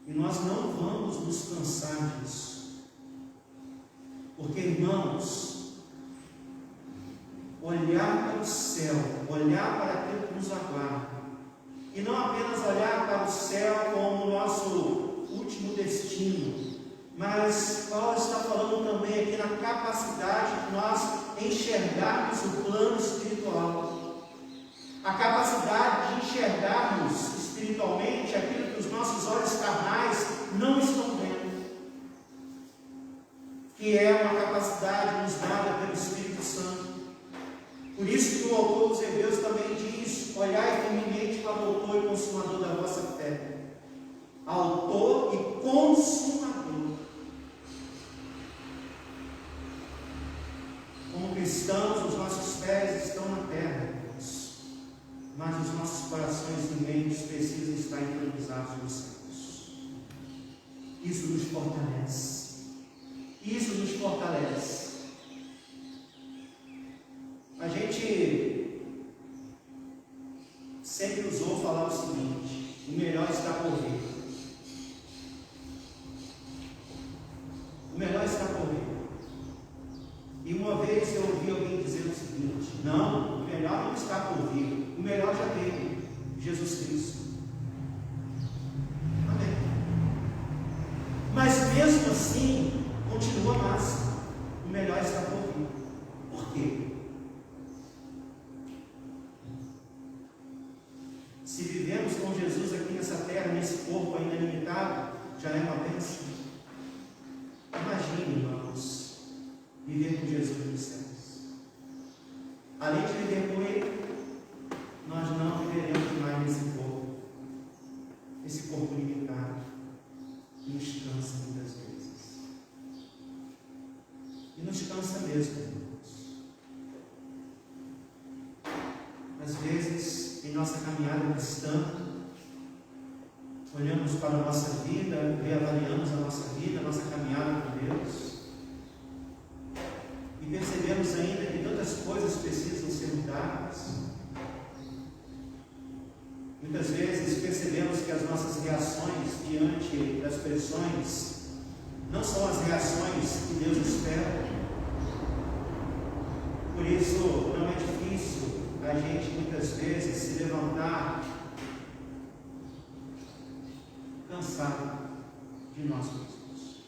E nós não vamos nos cansar disso. Porque, irmãos, olhar para o céu, olhar para aquilo que nos aguarda, e não apenas olhar para o céu como o nosso último destino, mas Paulo está falando também aqui na capacidade de nós enxergarmos o plano espiritual, a capacidade de enxergarmos espiritualmente aquilo que os nossos olhos carnais não estão vendo, que é uma capacidade nos dada pelo Espírito Santo. Por isso que o autor dos Hebreus também diz: olhai firmemente para o autor e consumador da vossa fé. Autor e consumador. Como cristãos, os nossos pés estão na terra, Deus, mas os nossos corações e mentes precisam estar entronizados nos céus. Isso nos fortalece. Isso nos fortalece. A gente sempre usou falar o seguinte: o melhor está por vir. O melhor está por vir. E uma vez eu ouvi alguém dizer o seguinte: não, o melhor não está por vir, o melhor já veio, Jesus Cristo. Amém. Mas mesmo assim, continua a máxima: o melhor está por vir. Por quê? Se vivemos com Jesus aqui nessa terra, nesse corpo ainda limitado, já é uma bênção. Imagine, irmãos, viver com Jesus nos céus. Além de viver com Ele, nós não viveremos mais nesse corpo limitado, que nos cansa muitas vezes. E nos cansa mesmo, irmãos. Às vezes, em nossa caminhada cristã, olhamos para a nossa vida, reavaliamos a nossa vida, a nossa caminhada com Deus, e percebemos ainda que tantas coisas precisam ser mudadas. Muitas vezes percebemos que as nossas reações diante das pressões não são as reações que Deus espera. Por isso, não é difícil a gente muitas vezes se levantar cansado de nós mesmos.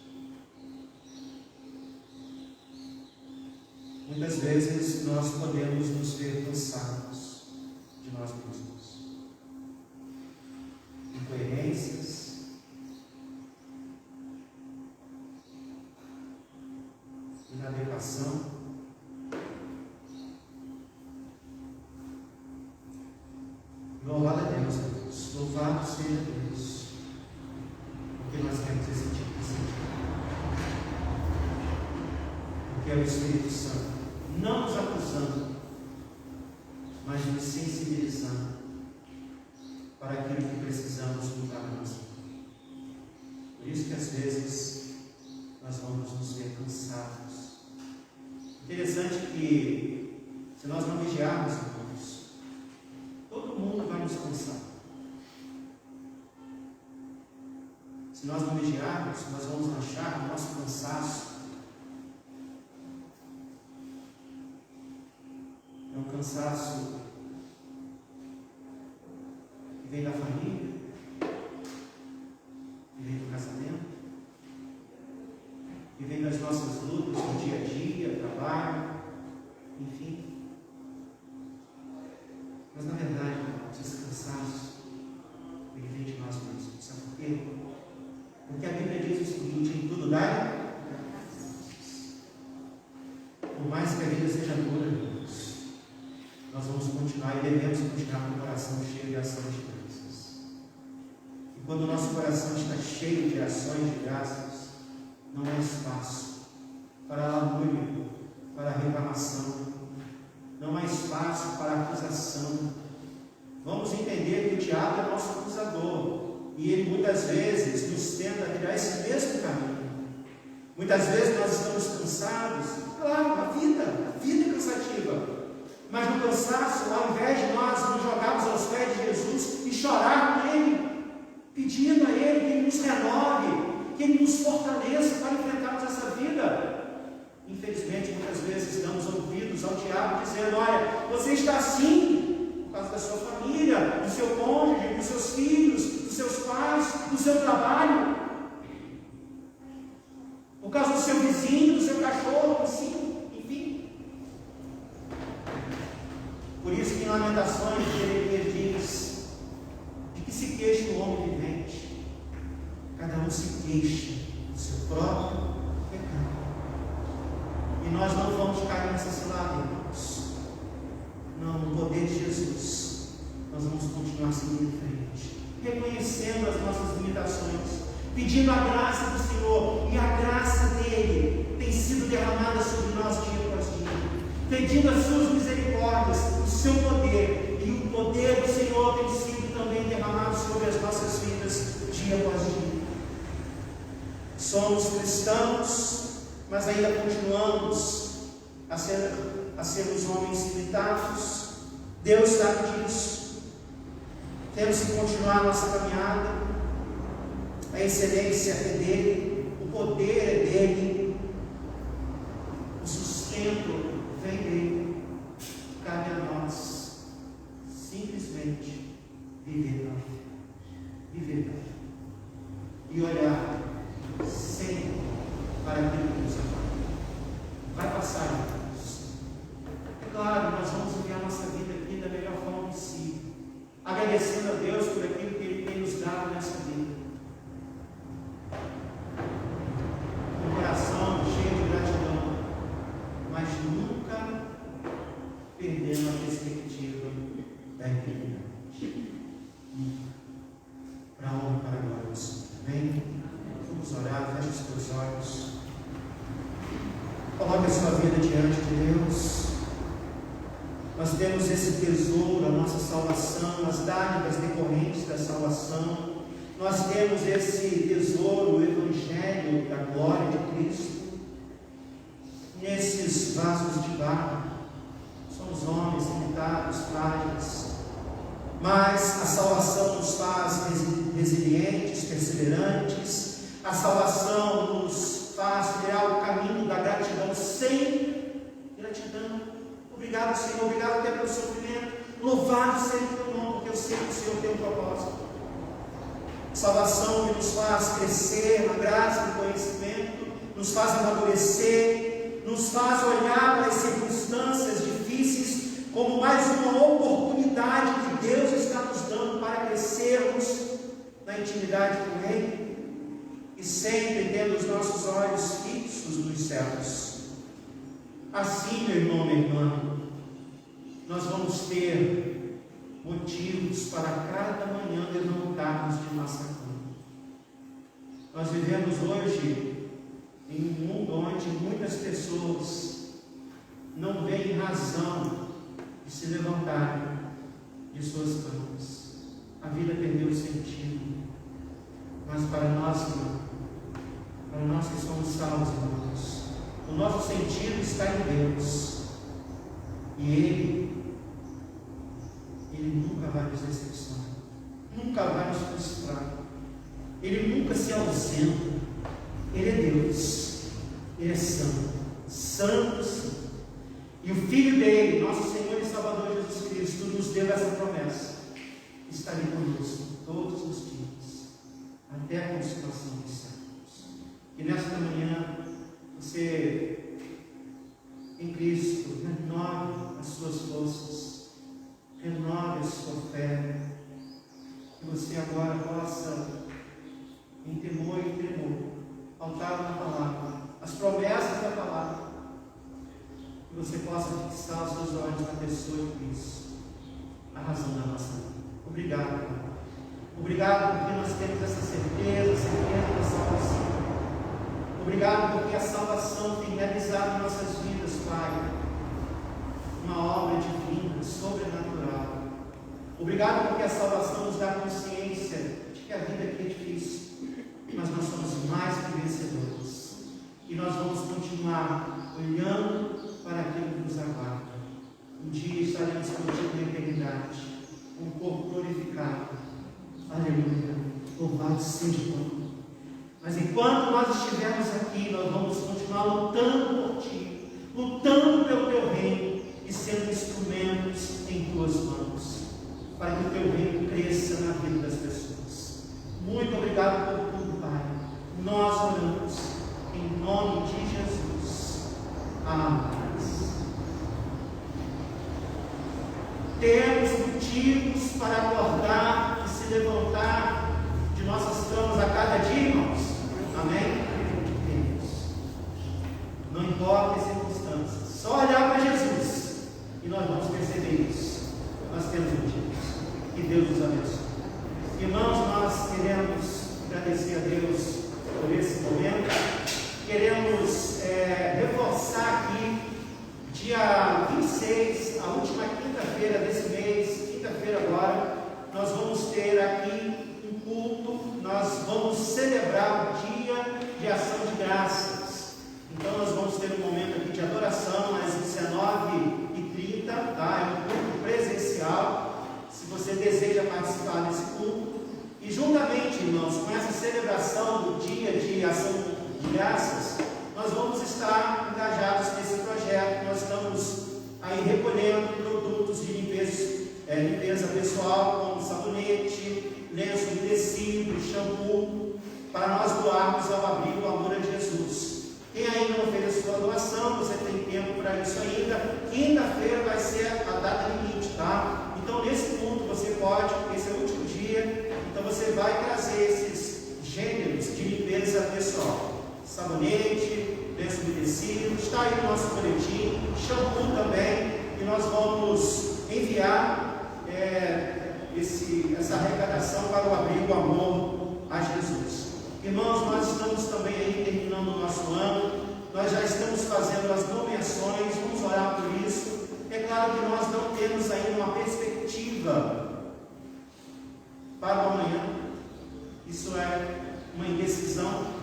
Muitas vezes nós podemos nos ver cansados de nós mesmos. Incoerências, inadequação. Louvado a Deus, Deus. Louvado seja Deus, porque nós temos esse tipo de sentimento. Porque é o Espírito Santo não nos acusando, mas nos sensibilizando para aquilo que precisamos mudar na nossa vida. Por isso que às vezes nós vamos nos ver cansados. Interessante que, se nós não vigiarmos, irmãos, todo mundo vai nos cansar. Se nós não vigiarmos, nós vamos achar o nosso cansaço é um cansaço que vem da família, que vem do casamento, que vem das nossas lutas no dia a dia, trabalho, enfim. Mas na verdade, irmãos, esse cansaço ele vem de nós mesmos. Sabe por quê? Porque a Bíblia diz o seguinte: em tudo dai. Por mais que a vida seja dura, irmãos, nós vamos continuar e devemos continuar com o coração cheio de ações de graças. E quando o nosso coração está cheio de ações de graças, não há espaço para lamúria, para reclamação, não há espaço para acusação. Vamos entender que o diabo é nosso acusador e ele muitas vezes nos tenta tirar esse mesmo caminho. Muitas vezes nós estamos cansados, claro, a vida é cansativa. Mas no cansaço, ao invés de nós nos jogarmos aos pés de Jesus e chorar com Ele, pedindo a Ele que Ele nos renove, que Ele nos fortaleça para enfrentarmos essa vida, infelizmente muitas vezes damos ouvidos ao diabo dizendo: olha, você está assim por causa da sua família, do seu cônjuge, dos seus filhos, dos seus pais, do seu trabalho, por causa do seu vizinho, do seu cachorro, enfim. Por isso que em Lamentações Jeremias diz: de que se queixa o homem vivente? Cada um se queixa do seu próprio pecado. E nós não vamos cair nessa cilada, irmãos. Não, no poder de Jesus, nós vamos continuar seguindo em frente, reconhecendo as nossas limitações, pedindo a graça do Senhor, e a graça dele tem sido derramada sobre nós dia após dia, pedindo as suas misericórdias, o seu poder, e o poder do Senhor tem sido também derramado sobre as nossas vidas dia após dia. Somos cristãos, mas ainda continuamos a sermos homens limitados. Deus sabe disso. Temos que continuar a nossa caminhada. A excelência é dele, o poder é dele, o sustento vem dele. Cabe a nós simplesmente viver na fé, viver na fé e olhar sempre para aquilo que nos ama. Vai passar, irmãos. É claro, nós vamos viver a nossa vida aqui da melhor forma possível, agradecendo a Deus por aquilo que Ele tem nos dado nessa vida. Um coração cheio de gratidão, mas nunca perdendo a perspectiva da eternidade. Para a honra e para a glória do Senhor. Amém? Vamos orar, feche os teus olhos. Coloque a sua vida diante de Deus. Nós temos esse tesouro, a nossa salvação, as dádivas decorrentes da salvação. Nós temos esse tesouro, o Evangelho da glória de Cristo, nesses vasos de barro. Somos homens limitados, frágeis, mas a salvação nos faz resilientes, perseverantes. A salvação nos faz criar o caminho da gratidão, sem gratidão. Obrigado, Senhor, obrigado até pelo sofrimento. Louvado seja o teu nome, porque eu sei que o Senhor tem um propósito. Salvação que nos faz crescer na graça e no conhecimento, nos faz amadurecer, nos faz olhar para as circunstâncias difíceis como mais uma oportunidade que Deus está nos dando para crescermos na intimidade com Ele e sempre tendo os nossos olhos fixos nos céus. Assim, meu irmão, minha irmã, nós vamos ter motivos para cada manhã levantarmos de nossa cama. Nós vivemos hoje em um mundo onde muitas pessoas não veem razão de se levantarem de suas camas. A vida perdeu o sentido. Mas para nós que somos salvos, irmãos, o nosso sentido está em Deus. E Ele nunca vai nos decepcionar, nunca vai nos frustrar. Ele nunca se ausenta. Ele é Deus. Ele é santo. Santo, santo. E o Filho dele, nosso Senhor e Salvador Jesus Cristo, nos deu essa promessa: estarei conosco todos os dias, até a consumação dos séculos. E nesta manhã, você, em Cristo, renove as suas forças, renove a sua fé, que você agora possa, em temor e tremor, pautar na palavra, as promessas da palavra, que você possa fixar os seus olhos na pessoa de Cristo, a razão da nossa vida. Obrigado, Pai. Obrigado porque nós temos essa certeza da salvação. Obrigado porque a salvação tem realizado em nossas vidas, Pai, uma obra divina, sobrenatural. Obrigado porque a salvação nos dá consciência de que a vida aqui é difícil, mas nós somos mais que vencedores. E nós vamos continuar olhando para aquilo que nos aguarda. Um dia estaremos contigo na eternidade, um corpo glorificado. Aleluia, louvado seja o nome. Mas enquanto nós estivermos aqui, nós vamos continuar lutando por Ti, lutando pelo Teu reino e sendo instrumentos em Tuas mãos, para que o Teu reino cresça na vida das pessoas. Muito obrigado por tudo, Pai. Nós oramos em nome de Jesus. Amém. Temos motivos para acordar e se levantar de nossas camas a cada dia, irmãos. Amém? Temos. Não importa as circunstâncias, só olhar para Jesus e nós vamos perceber isso. Nós temos motivos. Que Deus nos abençoe. Irmãos, nós queremos agradecer a Deus por esse momento. Queremos reforçar aqui, dia 26, a última quinta-feira desse mês, quinta-feira agora, nós vamos ter aqui um culto, nós vamos celebrar o dia de ação de graças. Então nós vamos ter um momento aqui de adoração às 19h30, tá? É um culto presencial, se você deseja participar desse culto. E juntamente, irmãos, com essa celebração do dia de ação de graças, nós vamos estar engajados nesse projeto. Nós estamos aí recolhendo produtos de limpeza pessoal, como sabonete, lenço umedecido, shampoo, para nós doarmos ao abrigo Amor a Jesus. Quem ainda não fez a sua doação, você tem tempo para isso ainda. Quinta-feira vai ser a data limite, tá? Então, nesse culto você pode, esse é o último dia, então você vai trazer esses gêneros de limpeza pessoal. Sabonete, lenço umedecido, está aí no nosso boletim, shampoo também, e nós vamos enviar essa arrecadação para o abrigo Amor a Jesus. Irmãos, nós estamos também aí terminando o nosso ano, nós já estamos fazendo as nomeações, vamos orar por isso. É claro que nós não temos ainda uma perspectiva para o amanhã, isso é uma indecisão.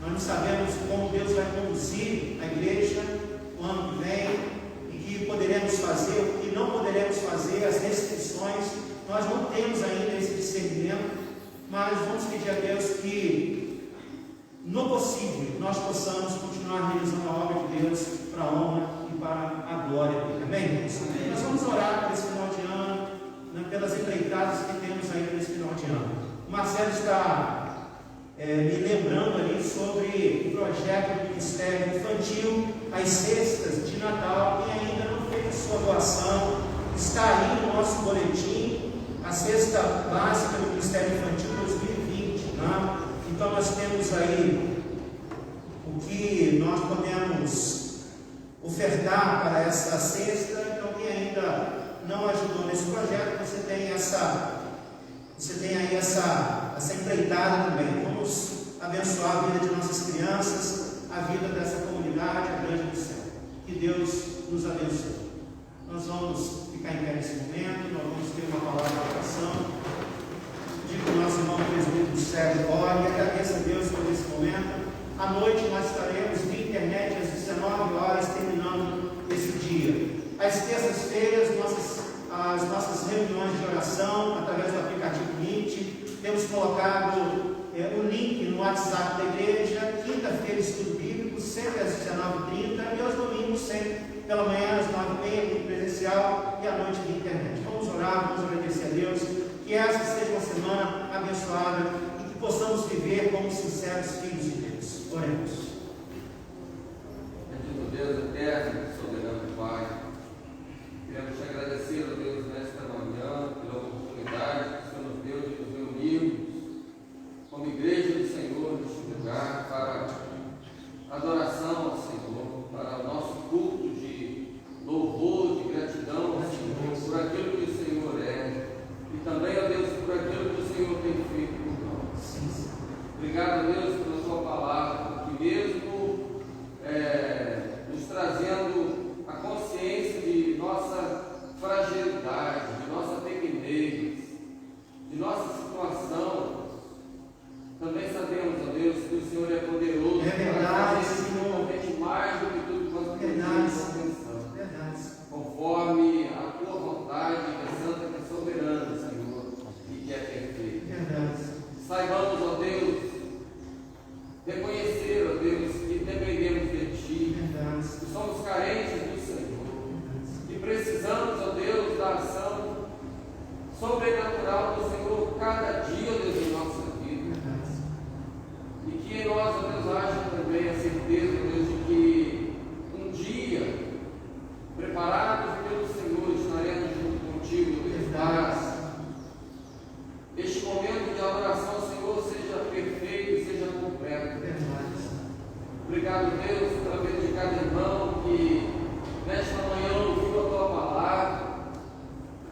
Nós não sabemos como Deus vai conduzir a igreja o ano que vem, e que poderemos fazer, o que não poderemos fazer, as restrições. Nós não temos ainda esse discernimento, mas vamos pedir a Deus que, no possível, nós possamos continuar realizando a obra de Deus para a honra e para a glória dele. Amém? Nós vamos orar por esse final de ano, né, pelas empreitadas que temos ainda nesse final de ano. O Marcelo está me lembrando ali sobre o projeto do Ministério Infantil, as cestas de Natal. Quem ainda não fez a sua doação, está aí no nosso boletim, a cesta básica do Ministério Infantil 2020. Né? Então nós temos aí o que nós podemos ofertar para essa cesta. Então quem ainda não ajudou nesse projeto, você tem aí essa empreitada também. Vamos abençoar a vida de nossas crianças, a vida dessa comunidade, a grande do céu. Que Deus nos abençoe. Nós vamos ficar em pé nesse momento, nós vamos ter uma palavra de oração. Digo ao nosso irmão presbítero Sérgio ore, e agradeço a Deus por esse momento. À noite nós estaremos via internet às 19 horas, terminando esse dia. Às terças-feiras, as nossas reuniões de oração, através do aplicativo Meet, temos colocado o link no WhatsApp da igreja, quinta-feira estudo bíblico, sempre às 19h30 e aos domingos sempre pela manhã às 9h30, culto presencial e à noite via internet. Vamos orar, vamos agradecer a Deus, que essa seja uma semana abençoada e que possamos viver como sinceros filhos de Deus. Oremos. Bendito Deus eterno, soberano Pai, queremos te agradecer, ó Deus, nesta manhã, pela oportunidade que o Senhor nos deu de nos reunirmos como igreja do Senhor neste lugar para adoração ao Senhor, para o nosso culto de louvor, de gratidão ao Senhor, por aquilo que o Senhor é, e também, ó Deus, por aquilo que o Senhor tem feito por nós. Obrigado, Deus, pela tua palavra, que mesmo nos trazendo a consciência de nossa fragilidade, de nossa pequenez, de nossa situação, também sabemos, ó Deus, que o Senhor é poderoso para fazer realmente mais do que tudo que nós pedimos ou pensamos, conforme a tua vontade, que é santa, que é soberana, Senhor, e que é perfeita. Saibamos, ó Deus, reconhecer, ó Deus, que dependemos de Ti, que somos carentes do Senhor, que precisamos, ó Deus, da ação sobrenatural do Senhor cada dia, ó Deus, em nossa vida. E que em nós, ó Deus, haja também a certeza, ó Deus, de que um dia, preparados pelo Senhor, estaremos junto contigo, ó Deus, para este momento de adoração, Senhor, seja perfeito e seja completo. Obrigado, Deus, pela vida de cada irmão que nesta manhã ouviu a tua palavra,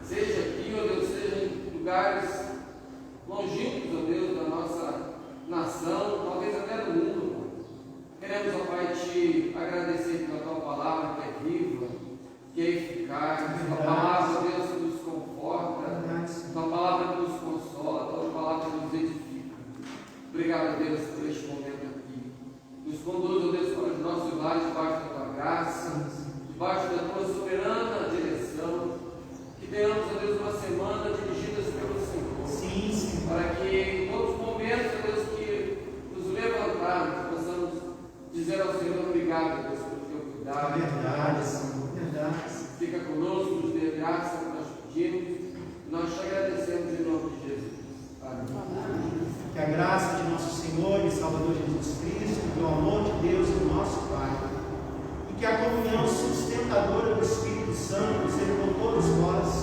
seja aqui, ó Deus, seja em lugares longínquos, ó Deus, da nossa nação, talvez até do mundo. Queremos, ó Pai, te agradecer pela tua palavra que é viva, que é eficaz, tua palavra, ó Deus, que nos conforta, tua palavra que nos consola, tua palavra que nos edifica. Obrigado, Deus, por este momento aqui. Nos conduz, ó Deus, para os nossos lares, debaixo da tua graça, debaixo da tua soberana direção. Que tenhamos, ó Deus, uma semana dirigida pelo Senhor. Para que em todos os momentos, ó Deus, que nos levantarmos, possamos dizer ao Senhor obrigado, Deus, pelo teu cuidado. Verdade, Senhor. Verdade. Fica conosco, nos dê graça que nós pedimos. Nós te agradecemos em nome de Jesus. Amém. Que a graça de nosso Senhor e Salvador Jesus Cristo, que o amor de Deus e do nosso Pai, e que a comunhão sustentadora do Espírito Santo seja com todos nós,